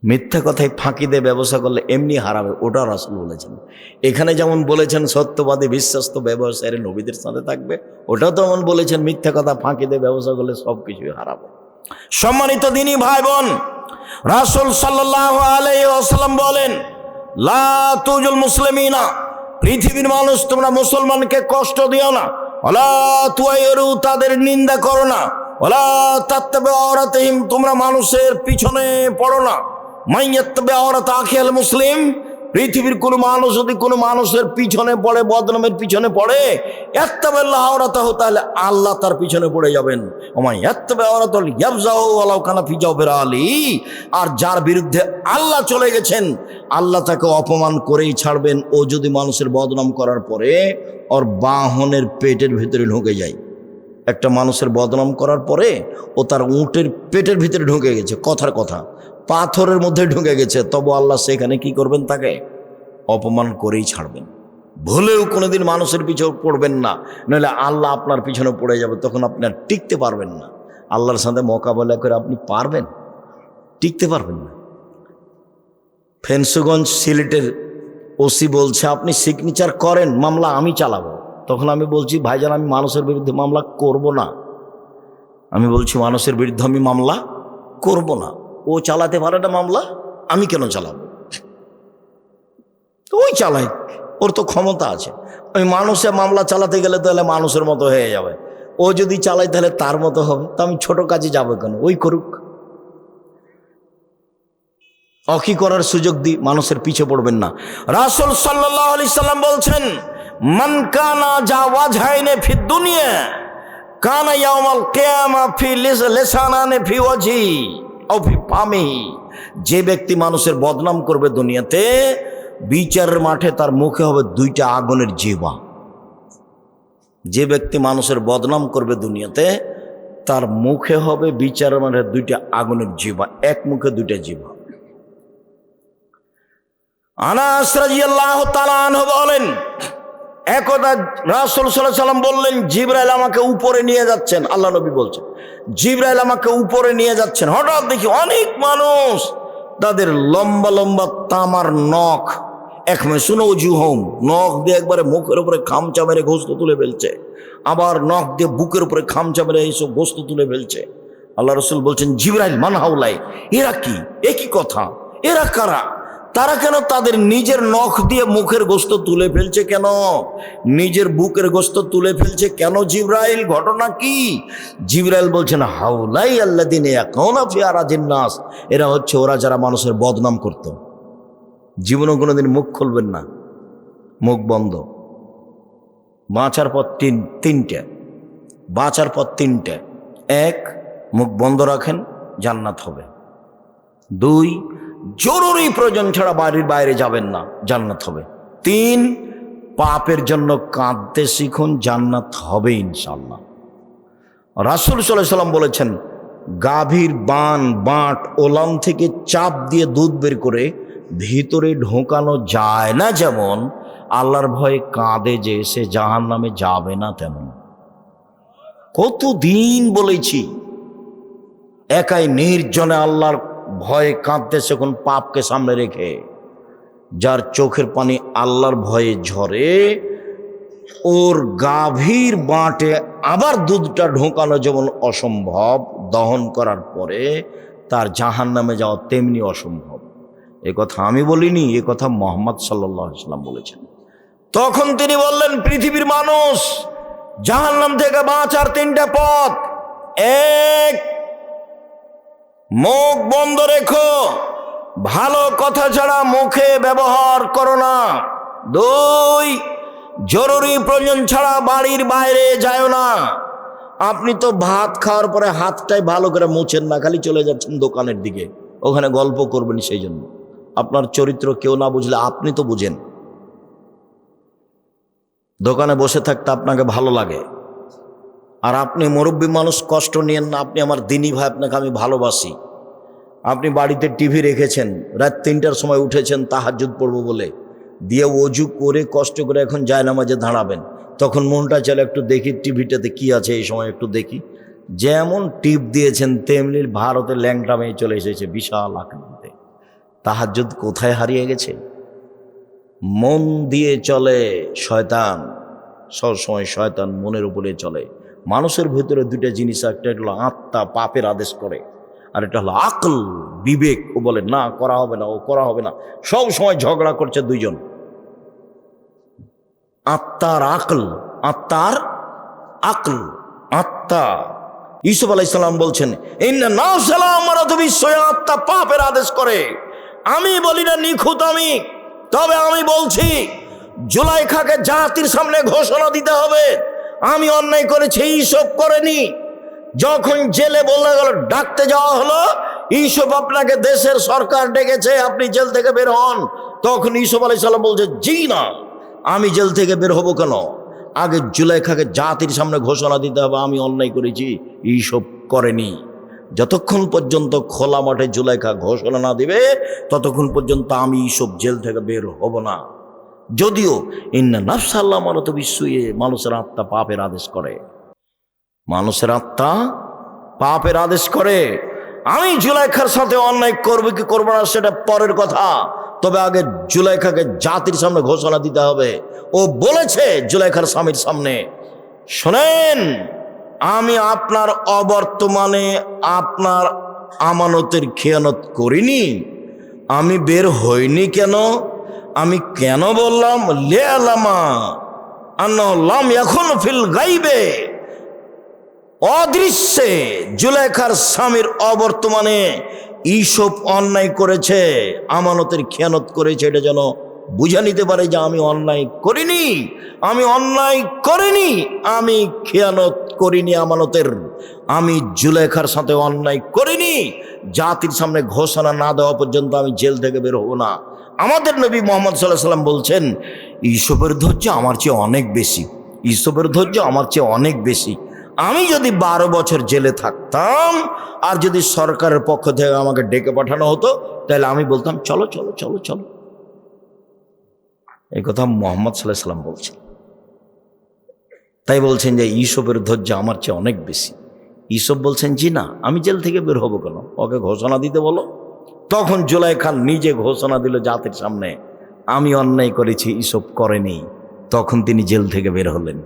মিথ্যা কথায় ফাঁকি দিয়ে ব্যবসা করলে এমনি হারাবে, ওটা রাসূল বলেছেন। এখানে যেমন বলেছেন সত্যবাদী বিশ্বস্ত ব্যবসায়ীরা নবীদের সাথে থাকবে, ওটাও তেমন বলেছেন মিথ্যা কথা ফাঁকি দিয়ে ব্যবসা করলে সব কিছুই হারাবে। সম্মানিত দিনী ভাই বোন, রাসূল সাল্লাল্লাহু আলাইহি ওয়াসাল্লাম বলেন, লা তুজুল মুসলিমিনা, পৃথিবীর মানুষ তোমরা মুসলমানকে কষ্ট দিও না। ওয়ালা তুয়াইরু, তাদের নিন্দা করো না। ওয়ালা তাত্তাবিউ আওরাতিহিম, তোমরা মানুষের পিছনে পড়ো না। মাইয়াত্তাবি আওরাত আখিল মুসলিম, পৃথিবীর কোনো মানুষ যদি কোনো মানুষের পিছনে পড়ে, বদনামের পিছনে পড়ে, ইয়াত্তাবিল্লাহ আওরাতাহু, তাহলে আল্লাহ তার পিছনে পড়ে যাবেন। ওমাই ইয়াত্তাবি আওরাতাল ইয়াবজাহু ওয়ালাউ কানা ফি জাওবির আলী, আর যার বিরুদ্ধে আল্লাহ চলে গেছেন, আল্লাহ তাকে অপমান করেই ছাড়বেন। ও যদি মানুষের বদনাম করার পরে ওর বাহনের পেটের ভিতরে ঢুকে যায়। একটা মানুষের বদনাম করার পরে ও তার উটের পেটের ভিতরে ঢুকে গেছে, কথার কথা পাথরের মধ্যে ঢুকে গেছে, তবু আল্লাহ সেখানে কি করবেন? তাকে অপমান করেই ছাড়বেন। ভুলেও কোনোদিন মানুষের পিছনে পড়বেন না, নইলে আল্লাহ আপনার পিছনে পড়ে যাবে, তখন আপনি আর টিকতে পারবেন না। আল্লাহর সাথে মোকাবেলা করে আপনি পারবেন? টিকতে পারবেন না। ফেন্সুগঞ্জ সিলেটের ওসি বলছে, আপনি সিগনেচার করেন, মামলা আমি চালাবো। তখন আমি বলছি, ভাইজান আমি মানুষের বিরুদ্ধে মামলা করব না। আমি বলছি মানুষের বিরুদ্ধে আমি মামলা করব না। ও চালাতে পারে না মামলা, আমি কেন চালাবো? ওই চালাই, ওর তো ক্ষমতা আছে। ওই মানুষের মামলা চালাতে গেলে তাহলে মানুষের মতো হয়ে যাবে, ও যদি চালায় তাহলে তার মতো হবে। তো আমি ছোট কাজে যাবো কেন? ওই করুক। অকি করার সুযোগ দিই, মানুষের পিছে পড়বেন না। রাসূল সাল্লাল্লাহু আলাইহি সাল্লাম বলছেন, মান কানা জাওয়াজহাইনে ফি দুনিয়া কানা ইয়াউমাল কিয়ামা ফি লিসানানে ফি ওয়াজহি আও ফি ফামিহি, যে ব্যক্তি মানুষের বদনাম করবে দুনিয়াতে, বিচারের মাঠে তার মুখে হবে 2টা আগুনের জিহ্বা। যে ব্যক্তি মানুষের বদনাম করবে দুনিয়াতে, তার মুখে হবে বিচারের মাঠে 2টা আগুনের জিহ্বা, এক মুখে 2টা জিহ্বা। আনাস রাদিয়াল্লাহু তাআলা আনহু বলেন, একদা রাসূল সাল্লাল্লাহু আলাইহি সাল্লাম বললেন, জিবরাইল আমাকে উপরে নিয়ে যাচ্ছেন। আল্লাহ নবী বলছেন, জিবরাইল আমাকে উপরে নিয়ে যাচ্ছেন। হঠাৎ দেখি অনেক মানুষ, তাদের লম্বা লম্বা তামার নখ, নখ দিয়ে একবারে মুখের উপরে খামচা মেরে গোস্ত তুলে ফেলছে, আবার নখ দিয়ে বুকের উপরে খামচা মেরে এইসব গোস্ত তুলে ফেলছে। আল্লাহ রাসূল বলছেন, জিবরাইল মান হাউলাই, এরা কি? একই কথা, এরা কারা? তারা কেন তাদের নিজের নখ দিয়ে মুখের গোস্ত তুলে ফেলছে? কেন নিজের বুকের গোস্ত তুলে ফেলছে? কেন জিবরাইল? ঘটনা কি? জিবরাইল বলছেন, হাউলাই আল্লাযিনা ইয়াকুনা ফি আরাজিন নাস, এরা হচ্ছে ওরা যারা মানুষের বদনাম করত। জীবনেও কোনোদিন মুখ খুলবেন না, মুখ বন্ধ, বাঁচার পর তিনটে, বাঁচার পর তিনটে। এক, মুখ বন্ধ রাখেন, জান্নাত হবে। দুই, জরুরি প্রয়োজন ছাড়া বাড়ির বাইরে যাবেন না, জান্নাত হবে। তিন, পাপের জন্য কাঁদতে শিখুন, জান্নাত হবে ইনশাআল্লাহ। রাসূল সাল্লাল্লাহু আলাইহি ওয়াসাল্লাম বলেছেন, গাভীর বাঁট ওলান থেকে চাপ দিয়ে দুধ বের করে ভিতরে ঢোকানো যায় না যেমন, আল্লাহর ভয়ে কাঁদে যে সে জাহান্নামে যাবে না তেমন। কতদিন বলেছি, একাই নির্জনে আল্লাহর ভয়ে কাঁদতেছে কোন পাপকে সামনে রেখে। যার চোখের পানি আল্লাহর ভয়ে ঝরে, ওর গাভীর বাঁটে আবার দুধটা ঢোকানো যেমন অসম্ভব, দহন করার পরে তার জাহান্নামে যাওয়া তেমনি অসম্ভব। এ কথা আমি বলিনি, এ কথা মুহাম্মদ সাল্লাল্লাহু আলাইহি ওয়াসাল্লাম বলেছেন। তখন তিনি বললেন, পৃথিবীর মানুষ, জাহান্নাম থেকে বাঁচার তিনটা পথ। এক, মুখ বন্ধ রেখো, ভালো কথা ছাড়া মুখে ব্যবহার করো না। দুই, জরুরি প্রয়োজন ছাড়া বাড়ির বাইরে যায় না। আপনি তো ভাত খাওয়ার পরে হাতটাই ভালো করে মুছেন না, খালি চলে যাচ্ছেন দোকানের দিকে, ওখানে গল্প করবেন। সেই জন্য আপনার চরিত্র কেউ না বুঝলে আপনি তো বুঝেন। দোকানে বসে থাকতে আপনাকে ভালো লাগে, আর আপনি মুরব্বী মানুষ, কষ্ট নিয়েন না, আপনি আমার দিনী ভাই, আপনাকে আমি ভালোবাসি। আপনি বাড়িতে টিভি রেখেছেন, রাত 3টার সময় উঠেছেন তাহাজ্জুদ পড়বো বলে, দিয়ে অজু করে কষ্ট করে এখন জায়নামাজে দাঁড়াবেন, তখন মনটা চলে একটু দেখি টিভিটাতে কি আছে এই সময় একটু দেখি। যেমন টিপ দিয়েছেন তেমনি ভারতের ল্যাংটা মেয়ে চলে এসেছে বিশাল আকৃতিতে। তাহাজ্জুদ কোথায় হারিয়ে গেছে? মন দিয়ে চলে শয়তান, সবসময় শয়তান মনের উপরে চলে। মানুষের ভিতরে দুইটা জিনিস, একটা হলো আত্মা, পাপের আদেশ করে, আর এটা হলো আকল, বিবেক। ও বলে না করা হবে না, ও করা হবে না, সব সময় ঝগড়া করছে দুইজন। আত্মার আকল, আত্মার আকল, আত্মা। ইউসুফ আলাইহিস সালাম বলছেন, ইন্না নাফসালা আমারাতু বিসসুই, আত্মা পাপের আদেশ করে। আমি বলি না নিখুঁত আমি, তবে আমি বলছি জুলাইখাকে জাতির সামনে ঘোষণা দিতে হবে আমি অন্যায় করেছি, ইউসুফ করেনি। যখন জেলে বলা গেল, ডাকতে যাওয়া হলো, ইউসুফ আপনাকে দেশের সরকার ডেকেছে, আপনি জেল থেকে বের হন। তখন ইউসুফ আলাইহিস সালাম বলছে, জি না, আমি জেল থেকে বের হব কেন? আগে জুলাইখাকে জাতির সামনে ঘোষণা দিতে হবে আমি অন্যায় করেছি, ইউসুফ করেনি। যতক্ষণ পর্যন্ত খোলা মাঠে জুলাইখা ঘোষণা না দিবে, ততক্ষণ পর্যন্ত আমি ইউসুফ জেল থেকে বের হব না। যদিও ইন্না নাফসাল্লাহ আমারাতু বিসসুই, মানুষের আত্মা পাপের আদেশ করে, মানুষের আত্মা পাপের আদেশ করে। আমি জুলাইখার সাথে অন্যায় করবো কি করবো না সেটা পরের কথা, তবে আগে জুলাইখাকে জাতির সামনে ঘোষণা দিতে হবে। ও বলেছে জুলাইখার স্বামীর সামনে, শোনেন, আমি আপনার অবর্তমানে আপনার আমানতের খেয়ানত করিনি, আমি বের হইনি কেন? আমি কেন বললাম লিয়ালামা আন্নাহু লাম ইয়াকুন ফিল গাইবে, অদৃশ্যে জুলাইখার স্বামীর অবর্তমানে ইউসুফ অন্যায় করেছে, আমানতের খেয়ানত করেছে, এটা যেন বুঝে নিতে পারে যে আমি অন্যায় করিনি, আমি অন্যায় করিনি, আমি খেয়ানত করিনি আমানতের, আমি জুলাইখার সাথে অন্যায় করিনি। জাতির সামনে ঘোষণা না দেওয়া পর্যন্ত আমি জেল থেকে বের হব না। আমাদের নবী মুহাম্মদ সাল্লাল্লাহু আলাইহি সাল্লাম বলছেন, ইউসুফের ধৈর্য আমার চেয়ে অনেক বেশি, ইউসুফের ধৈর্য আমার চেয়ে অনেক বেশি। আমি যদি 12 বছর জেলে থাকতাম, আর যদি সরকারের পক্ষ থেকে আমাকে ডেকে পাঠানো হতো, তাহলে আমি বলতাম চলো চলো চলো চলো। এই কথা মুহাম্মদ সাল্লাল্লাহু আলাইহি সাল্লাম বলছেন। তাই বলছেন যে ইউসুফের ধৈর্য আমার চেয়ে অনেক বেশি। ইউসুফ বলছেন, জি না, আমি জেল থেকে বের হবো কেন, ওকে ঘোষণা দিতে বলো। তখন জুলাইখা নিজে ঘোষণা দিল জাতির সামনে, আমি অন্যায় করেছি, ইউসুফ করেনি। তখন তিনি জেল থেকে বের হলেন।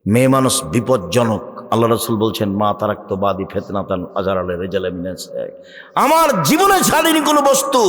মেয়ে মানুষ বিপজ্জনক, আল্লাহ রাসূল বলছেন, মা তারাক্তু বাদি ফিতনাতান আযারা লিরিজাল মিনাস, আমার জীবনে ছাড়িনি কোনো বস্তু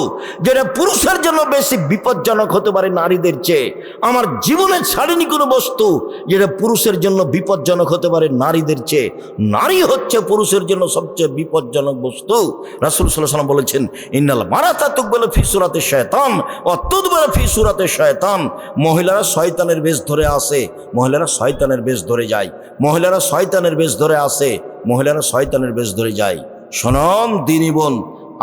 যেটা পুরুষের জন্য বেশি বিপজ্জনক হতে পারে নারীদের চেয়ে। আমার জীবনে ছাড়িনি কোনো বস্তু যেটা পুরুষের জন্য বিপজ্জনক হতে পারে নারীদের চেয়ে। নারী হচ্ছে পুরুষের জন্য সবচেয়ে বিপজ্জনক বস্তু। রাসূল সাল্লাল্লাহু আলাইহি ওয়াসাল্লাম বলেছেন, ইন্নাল মারাতা তুকবালু ফি সূরাতি শায়তান ওয়া তুদবারু ফি সূরাতি শায়তান। মহিলারা শয়তানের বেশ ধরে আসে, মহিলারা শয়তানের বেশ ধরে যায়, মহিলারা শয়তানের বেশ ধরে আসে, মহিলারা শয়তানের বেশ ধরে যায়। শোনন দিনী বোন,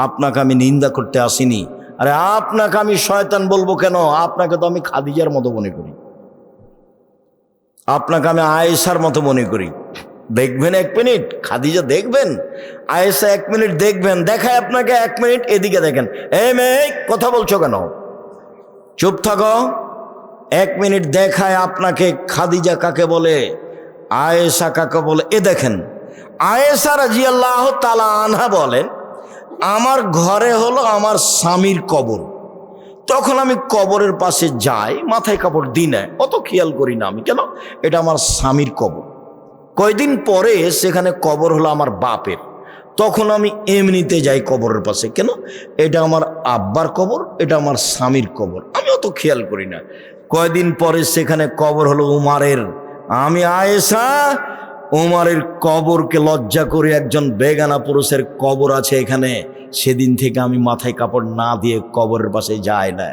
আপনাকে আমি নিন্দা করতে আসিনি। আরে আপনাকে আমি শয়তান বলবো কেন? আপনাকে তো আমি খাদিজার মতো মনে করি, আপনাকে আমি আয়েশার মতো মনে করি। দেখবেন 1 মিনিট খাদিজা, দেখবেন আয়েশা 1 মিনিট দেখবেন, দেখায় আপনাকে 1 মিনিট এদিকে দেখেন। এই মেয়ে কথা বলছো কেন? চুপ থাকো। 1 মিনিট দেখায় আপনাকে খাদিজা কাকে বলে, আয়েশা কাকে বলে। এ দেখেন, আয়েশা রাদিয়াল্লাহু তাআলা আনহা বলেন, আমার ঘরে হলো আমার স্বামীর কবর। তখন আমি কবরের পাশে যাই, মাথায় কাপড় দিই না, অত খেয়াল করি না আমি, কেন এটা আমার স্বামীর কবর। কয়দিন পরে সেখানে কবর হলো আমার বাপের, তখন আমি এমনিতে যাই কবরের পাশে, কেন এটা আমার আব্বার কবর, এটা আমার স্বামীর কবর, আমি অত খেয়াল করি না। কয়দিন পরে সেখানে কবর হলো উমারের, আমি আয়েশা উমারের কবরকে লজ্জা করে, একজন বেগানা পুরুষের কবর আছে এখানে, সেদিন থেকে আমি মাথায় কাপড় না দিয়ে কবরের পাশে যাই না।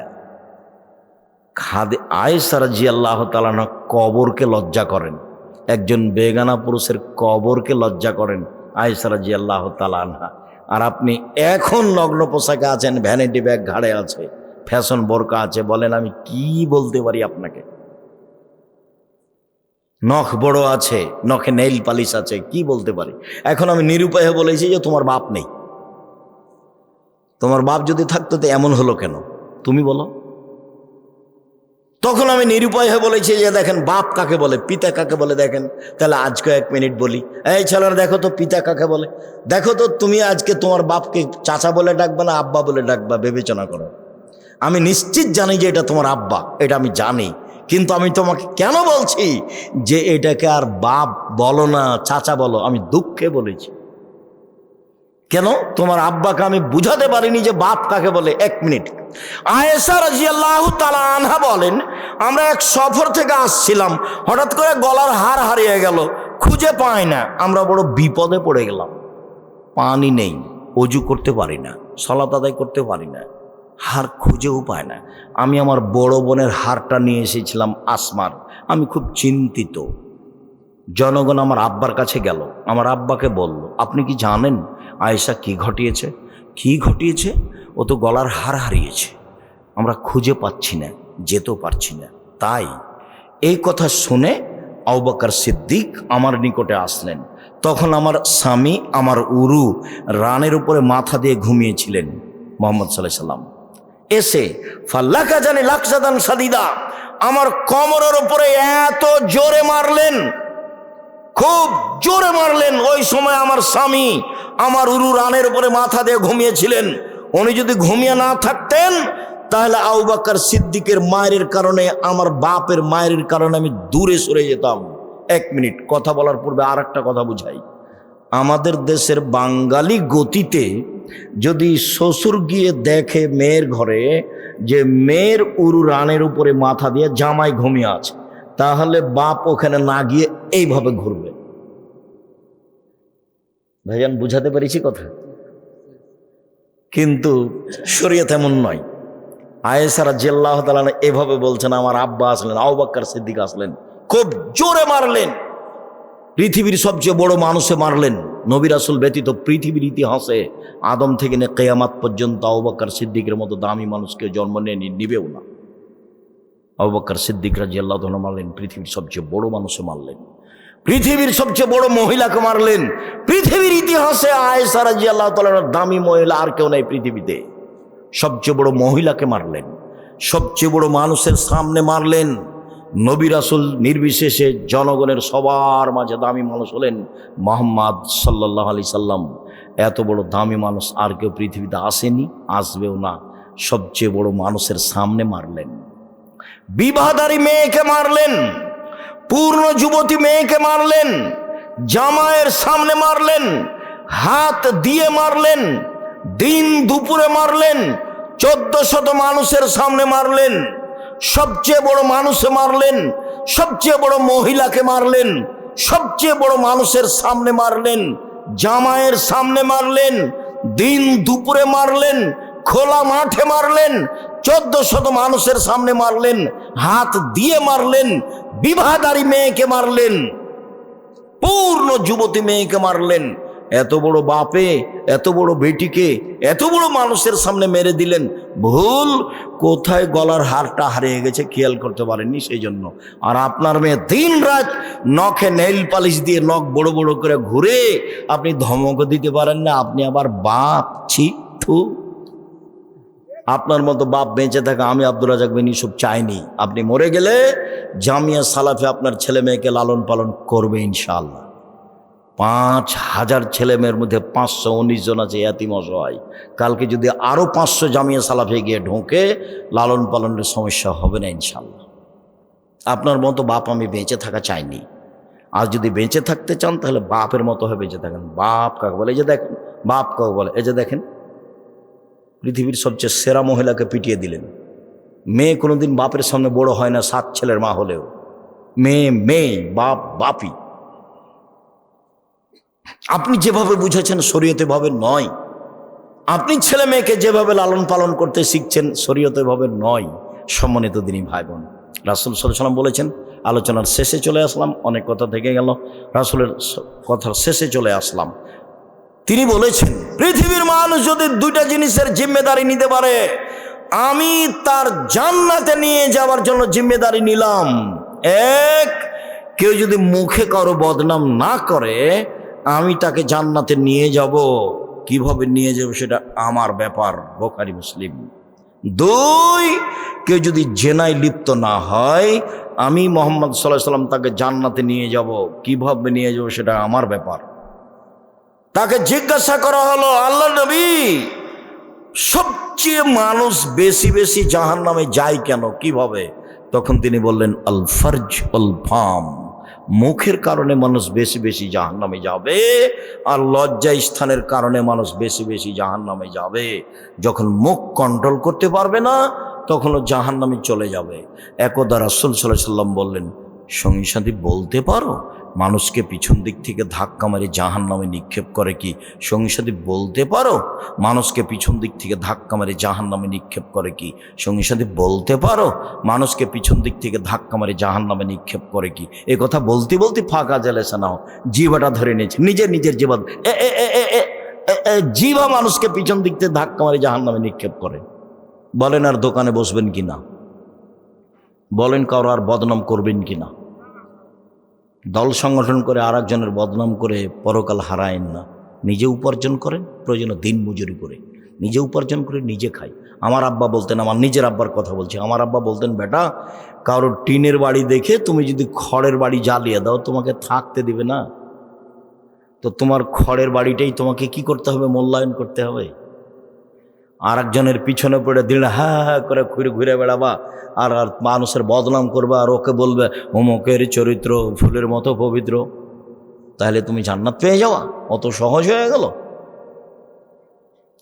আয়েশা রাদিয়াল্লাহু তাআলা কবরকে লজ্জা করেন, একজন বেগানা পুরুষের কবরকে লজ্জা করেন আয়েশা রাদিয়াল্লাহু তাআলা আনহা। আর আপনি এখন নগ্ন পোশাকে আছেন, ভ্যানিটি ব্যাগ ঘাড়ে আছে, ফ্যাশন বোরকা আছে, বলেন আমি কি বলতে পারি আপনাকে? নখ বড় আছে, নখে নেইল পালিশ আছে, কি বলতে পারি? এখন আমি নিরুপায় বলেছি যে তোমার বাপ নেই। তোমার বাপ যদি থাকতো তো এমন হলো কেন তুমি বলো? তখন আমি নিরুপায় হয়ে বলেছি যে দেখেন বাপ কাকে বলে, পিতা কাকে বলে দেখেন। তাহলে আজকে 1 মিনিট বলি, এই ছেলেরা দেখো তো পিতা কাকে বলে, দেখো তো তুমি আজকে তোমার বাপকে চাচা বলে ডাকবে না আব্বা বলে ডাকবা, বিবেচনা করো। আমি নিশ্চিত জানি যে এটা তোমার আব্বা, এটা আমি জানি, কিন্তু আমি তোমাকে কেন বলছি যে এটাকে আর বাপ বলো না, চাচা বলো, আমি দুঃখে বলেছি। কেন? তোমার আব্বাকে আমি বুঝাতে পারিনি যে বাপ কাকে বলে। 1 মিনিট। আয়েশা রাদিয়াল্লাহু তাআলা আনহা বলেন, আমরা এক সফর থেকে আসছিলাম, হঠাৎ করে গলার হার হারিয়ে গেল, খুঁজে পাই না, আমরা বড় বিপদে পড়ে গেলাম। পানি নেই, ওযু করতে পারি না, সালাত আদায় করতে পারি না, হার খুঁজেও পায় না। আমি আমার বড় বোনের হারটা নিয়ে এসেছিলাম আসমার, আমি খুব চিন্তিত। জনগণ আমার আব্বার কাছে গেল, আমার আব্বাকে বলল, আপনি কি জানেন আয়েশা কি ঘটিয়েছে? কি ঘটিয়েছে? ও তো গলার হার হারিয়েছে, আমরা খুঁজে পাচ্ছি না, যেতেও পারছি না। তাই এই কথা শুনে আবু বকর সিদ্দিক আমার নিকটে আসলেন। তখন আমার স্বামী আমার উরু রানের উপরে মাথা দিয়ে ঘুমিয়েছিলেন। মুহাম্মদ সাল্লাল্লাহু আলাইহি সাল্লাম এসে ফাল্লাকা জানি লাকসাদান সাদিদা, আমার কোমরের উপরে এত জোরে মারলেন, খুব জোরে মারলেন। ওই সময় আমার স্বামী আমার উরু রানের উপরে মাথা দিয়ে ঘুমিয়েছিলেন। উনি যদি ঘুমিয়ে না থাকতেন তাহলে আবু বকর সিদ্দিকের মায়ের কারণে, আমার বাপের মায়ের কারণে আমি দূরে সরে যেতাম। 1 মিনিট কথা বলার পূর্বে আর একটা কথা বুঝাই। আমাদের দেশের বাঙালি গতিতে যদি শ্বশুর গিয়ে দেখে মেয়ের ঘরে যে মেয়ের উরু রানের উপরে মাথা দিয়ে জামাই ঘুমিয়ে আছে, তাহলে বাপ ওখানে না গিয়ে এইভাবে ঘুরবে। ভাইজান বুঝাতে পেরেছি কথা? কিন্তু শরীয়ত এমন নয়। আয়েশা রাদিয়াল্লাহু তাআলা এভাবে বলছেন, আমার আব্বা আসলেন, আবু বকর সিদ্দিক আসলেন, খুব জোরে মারলেন, পৃথিবীর সবচেয়ে বড় মানুষে মারলেন। নবী রাসূল ব্যতীত পৃথিবীর ইতিহাসে আদম থেকে নিয়ে কিয়ামত পর্যন্ত আবু বকর সিদ্দিকের মতো দামি মানুষকে জন্ম নিবেও না। আবু বকর সিদ্দিক রাদিয়াল্লাহু তাআলা মারলেন, পৃথিবীর সবচেয়ে বড় মানুষে মারলেন, পৃথিবীর সবচেয়ে বড় মহিলাকে মারলেন। পৃথিবীর ইতিহাসে আয়েশা রাদিয়াল্লাহু তাআলার দামি মহিলা আর কেউ নাই পৃথিবীতে। সবচেয়ে বড় মহিলাকে মারলেন, সবচেয়ে বড় মানুষের সামনে মারলেন। নবী রাসূল নির্বিশেষে জনগণের সবার মাঝে দামি মানুষ হলেন মুহাম্মদ সাল্লাল্লাহু আলাইহি সাল্লাম। এত বড় দামি মানুষ আর কেউ পৃথিবীতে আসেনি, আসবেও না। সবচেয়ে বড় মানুষের সামনে মারলেন। বিবাহদারী মেয়েকে মারলেন, পূর্ণ যুবতী মেয়েকে মারলেন, জামাইয়ের সামনে মারলেন, হাত দিয়ে মারলেন, দিন দুপুরে মারলেন, 1400 মানুষের সামনে মারলেন, সবচেয়ে বড় মানুষে মারলেন, সবচেয়ে বড় মহিলাকে মারলেন, সবচেয়ে বড় মানুষের সামনে মারলেন, জামাইয়ের সামনে মারলেন, দিন দুপুরে মারলেন, খোলা মাঠে মারলেন, 1400 মানুষের সামনে মারলেন, হাত দিয়ে মারলেন, বিবাহদারী মেয়েকে মারলেন, পূর্ণ যুবতী মেয়েকে মারলেন। এত বড় বাপে এত বড় বেটিকে এত বড় মানুষের সামনে মেরে দিলেন। ভুল কোথায় গলার হারটা হারিয়ে গেছে খেয়াল করতে পারেননি, সেই জন্য। আর আপনার মেয়ে দিন রাত নখে নেইল পালিশ দিয়ে নখ বড় বড় করে ঘুরে আপনি ধমক দিতে পারেন না, আপনি আবার বাপ। ছি থু। আপনার মতো বাপ বেঁচে থাকা আমি আব্দুর রাজ্জাক বিন ইউসুফ চাইনি। আপনি মরে গেলে জামিয়া সালাফে আপনার ছেলে মেয়েকে লালন পালন করবে ইনশাআল্লাহ। 5000 ছেলে মেয়ের মধ্যে 519 জন আছে এতিম অসহায়। কালকে যদি আরও 500 জামিয়া সালাফে গিয়ে ঢোকে, লালন পালনের সমস্যা হবে না ইনশাআল্লাহ। আপনার মতো বাপ আমি বেঁচে থাকা চাইনি। আর যদি বেঁচে থাকতে চান তাহলে বাপের মতো হয়ে বেঁচে থাকেন। বাপ কাকে বলে? এই যে দেখেন, বাপ কাকে বলে? এই যে দেখেন, পৃথিবীর সবচেয়ে সেরা মহিলাকে পিটিয়ে দিলেন। মেয়ে কোনোদিন বাপের সামনে বড় হয় না, 7 ছেলের মা হলেও। মেয়ে মেয়ে, বাপ বাপই। আপনি যেভাবে বুঝেছেন শরীয়তে ভাবে নয়। আপনি ছেলে মেয়েকে যেভাবে লালন পালন করতে শিখছেন শরীয়তে ভাবে নয়। সম্মানিত দিনী ভাই বোন, রাসূল সাল্লাল্লাহু আলাইহি ওয়াসাল্লাম বলেছেন, আলোচনার শেষে চলে আসলাম, অনেক কথা থেকে গেল, রাসূলের কথার শেষে চলে আসলাম। তিনি বলেছেন, পৃথিবীর মানুষ যদি 2টা জিনিসের জিম্মেদারি নিতে পারে, আমি তার জান্নাতে নিয়ে যাওয়ার জন্য জিম্মেদারি নিলাম। এক, কেউ যদি মুখে কারো বদনাম না করে, আমি তাকে জান্নাতে নিয়ে যাব। কিভাবে নিয়ে যাব সেটা আমার ব্যাপার, বুখারী মুসলিম। 2, কেউ যদি জেনায় লিপ্ত না হয়, আমি মুহাম্মদ সাল্লাল্লাহু আলাইহি ওয়াসাল্লাম তাকে জান্নাতে নিয়ে যাব। কিভাবে নিয়ে যাব সেটা আমার ব্যাপার। তাকে জিজ্ঞাসা করা হলো, আল্লাহ নবী, সবচেয়ে মানুষ বেশি বেশি জাহান্নামে যায় কেন, কিভাবে? তখন তিনি বললেন, আল ফারজ আল ফাম, মুখের কারণে মানুষ বেশি বেশি জাহান্নামে যাবে, আর লজ্জা স্থানের কারণে মানুষ বেশি বেশি জাহান্নামে যাবে। যখন মুখ কন্ট্রোল করতে পারবে না, তখন ও জাহান্নামে চলে যাবে। একদা রাসূল সাল্লাল্লাহু আলাইহি ওয়াসাল্লাম বললেন, সঙ্গী সাথী বলতে পারো মানুষকে পিছন দিক থেকে ধাক্কা মারে জাহান্নামে নিক্ষেপ করে কি? সঙ্গী সাথী বলতে পারো মানুষকে পিছন দিক থেকে ধাক্কা মারে জাহান্নামে নিক্ষেপ করে কি? সঙ্গী সাথী বলতে পারো মানুষকে পিছন দিক থেকে ধাক্কা মারে জাহান্নামে নিক্ষেপ করে কি? এ কথা বলতে বলতে ফাঁকা জেলেছে না, জিভাটা ধরে নিয়েছে, নিজের জিভা জিভা মানুষকে পিছন দিক থেকে ধাক্কা মারে জাহান্নামে নিক্ষেপ করে। বলেন আর দোকানে বসবেন কিনা? বলেন কারো আর বদনাম করবেন কিনা? দল সংগঠন করে আর একজনের বদনাম করে পরকাল হারায়েন না। নিজে উপার্জন করেন, প্রয়োজনে দিন মজুরি করে নিজে উপার্জন করে নিজে খাই। আমার আব্বা বলতেন, আমার নিজের আব্বার কথা বলছি, আমার আব্বা বলতেন, বেটা, কারোর টিনের বাড়ি দেখে তুমি যদি খড়ের বাড়ি জ্বালিয়ে দাও, তোমাকে থাকতে দিবে না। তো তোমার খড়ের বাড়িটাই তোমাকে কি করতে হবে? মূল্যায়ন করতে হবে। আর একজনের পিছনে পড়ে দিন হ্যাঁ হ্যাঁ করে ঘুরে ঘুরে বেড়াবা, আর আর মানুষের বদনাম করবা, আর ওকে বলবে অমুকের চরিত্র ফুলের মতো পবিত্র, তাহলে তুমি জান্নাত পেয়ে যাওয়া অত সহজ হয়ে গেল?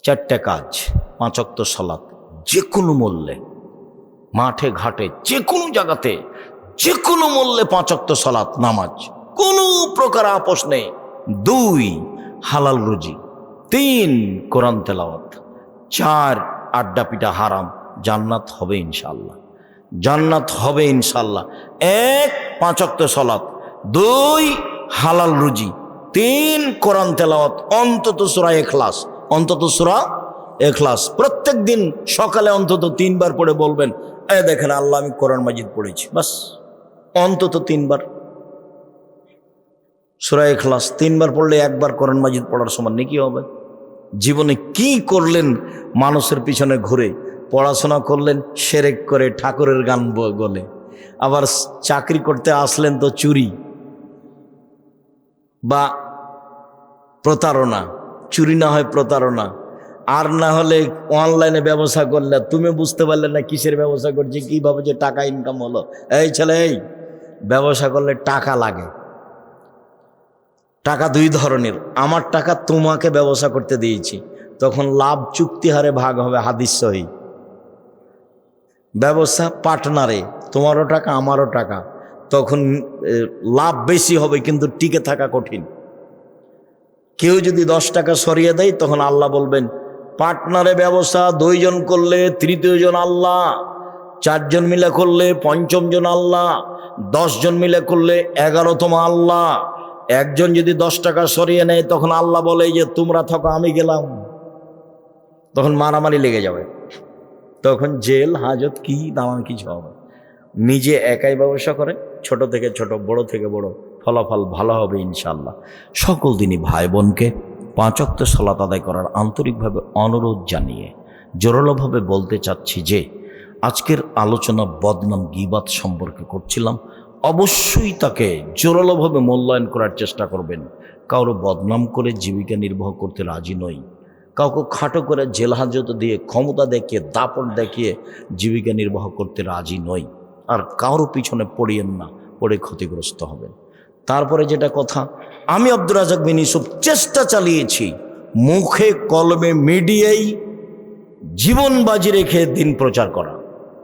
4টে কাজ, 5 ওয়াক্ত সালাত, যে কোনো মূল্যে, মাঠে ঘাটে যে কোনো জায়গাতে যে কোনো মূল্যে 5 ওয়াক্ত সালাত নামাজ, কোনো প্রকার আপোষ নেই। 2, হালাল রুজি। 3, কোরআন তেলাওয়াত। 4, আড্ডা পিটা হারাম। জান্নাত হবে ইনশাআল্লাহ, জান্নাত হবে ইনশাআল্লাহ। 1, 5 ওয়াক্ত সালাত। 2, হালাল রুজি। 3, কোরআন তেলাওয়াত, অন্তত সূরা ইখলাস, অন্তত সূরা ইখলাস প্রত্যেক দিন সকালে অন্তত 3 বার পড়ে বলবেন, এই দেখেন আল্লাহ আমি কোরআন মাজিদ পড়েছি, বাস অন্তত 3 বার। সূরা ইখলাস 3 বার পড়লে 1 বার কোরআন মাজিদ পড়ার সমান নাকি হবে? জীবনে কি করলেন? মানুষের পিছনে ঘুরে পড়াশোনা করলেন, শিরক করে ঠাকুরের গান গলে, আবার চাকরি করতে আসলেন তো চুরি বা প্রতারণা, চুরি না হয় প্রতারণা, আর না হলে অনলাইনে ব্যবসা করলে তুমি বুঝতে পারলে না কিসের ব্যবসা করছি, কিভাবে যে টাকা ইনকাম হলো। এই ছেলে, এই ব্যবসা করলে টাকা লাগে, টাকা দুই ধরনের, আমার টাকা তোমাকে ব্যবসা করতে দিয়েছি, তখন লাভ চুক্তি হারে ভাগ হবে, হাদিস সহিহ। ব্যবসা পার্টনারে, তোমারও টাকা আমারও টাকা, তখন লাভ বেশি হবে কিন্তু টিকে থাকা কঠিন। কেউ যদি 10 টাকা সরিয়ে দেয় তখন আল্লাহ বলবেন পার্টনারে ব্যবসা 2 জন করলে তৃতীয় জন আল্লাহ, 4 জন মিলে করলে পঞ্চম জন আল্লাহ, 10 জন মিলে করলে 11তম আল্লাহ। একজন যদি 10 টাকা সরিয়ে নেয় তখন আল্লাহ বলে যে তোমরা থাকো আমি গেলাম, তখন মারামারি লেগে যাবে, তখন জেল হাজত কি দামান কিছু হবে। নিজে একাই ব্যবসা করে, ছোট থেকে ছোট, বড় থেকে বড়, ফলাফল ভালো হবে ইনশাআল্লাহ। সকল দিনই ভাই বোনকে 5 ওয়াক্ত সালাত আদায় করার আন্তরিকভাবে অনুরোধ জানিয়ে জোরালোভাবে বলতে চাচ্ছি যে আজকের আলোচনা বদনাম গীবাত সম্পর্কে করছিলাম। অবশ্যই তাকে জোরালোভাবে মূল্যায়ন করার চেষ্টা করবেন। কারো বদনাম করে জীবিকা নির্বাহ করতে রাজি নই, কাউকে খাটো করে জেল হাজত দিয়ে ক্ষমতা দেখিয়ে দাপট দেখিয়ে জীবিকা নির্বাহ করতে রাজি নই। আর কারো পিছনে পড়িয়েন না, পড়ে ক্ষতিগ্রস্ত হবেন। তারপরে যেটা কথা, আমি আব্দুর রাজ্জাক বিন ইউসুফ চেষ্টা চালিয়েছি মুখে কলমে মিডিয়ায় জীবন বাজি রেখে দিন প্রচার করা।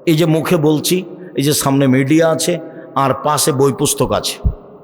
এই যে মুখে বলছি, এই যে সামনে মিডিয়া আছে আর পাশে বই পুস্তক আছে,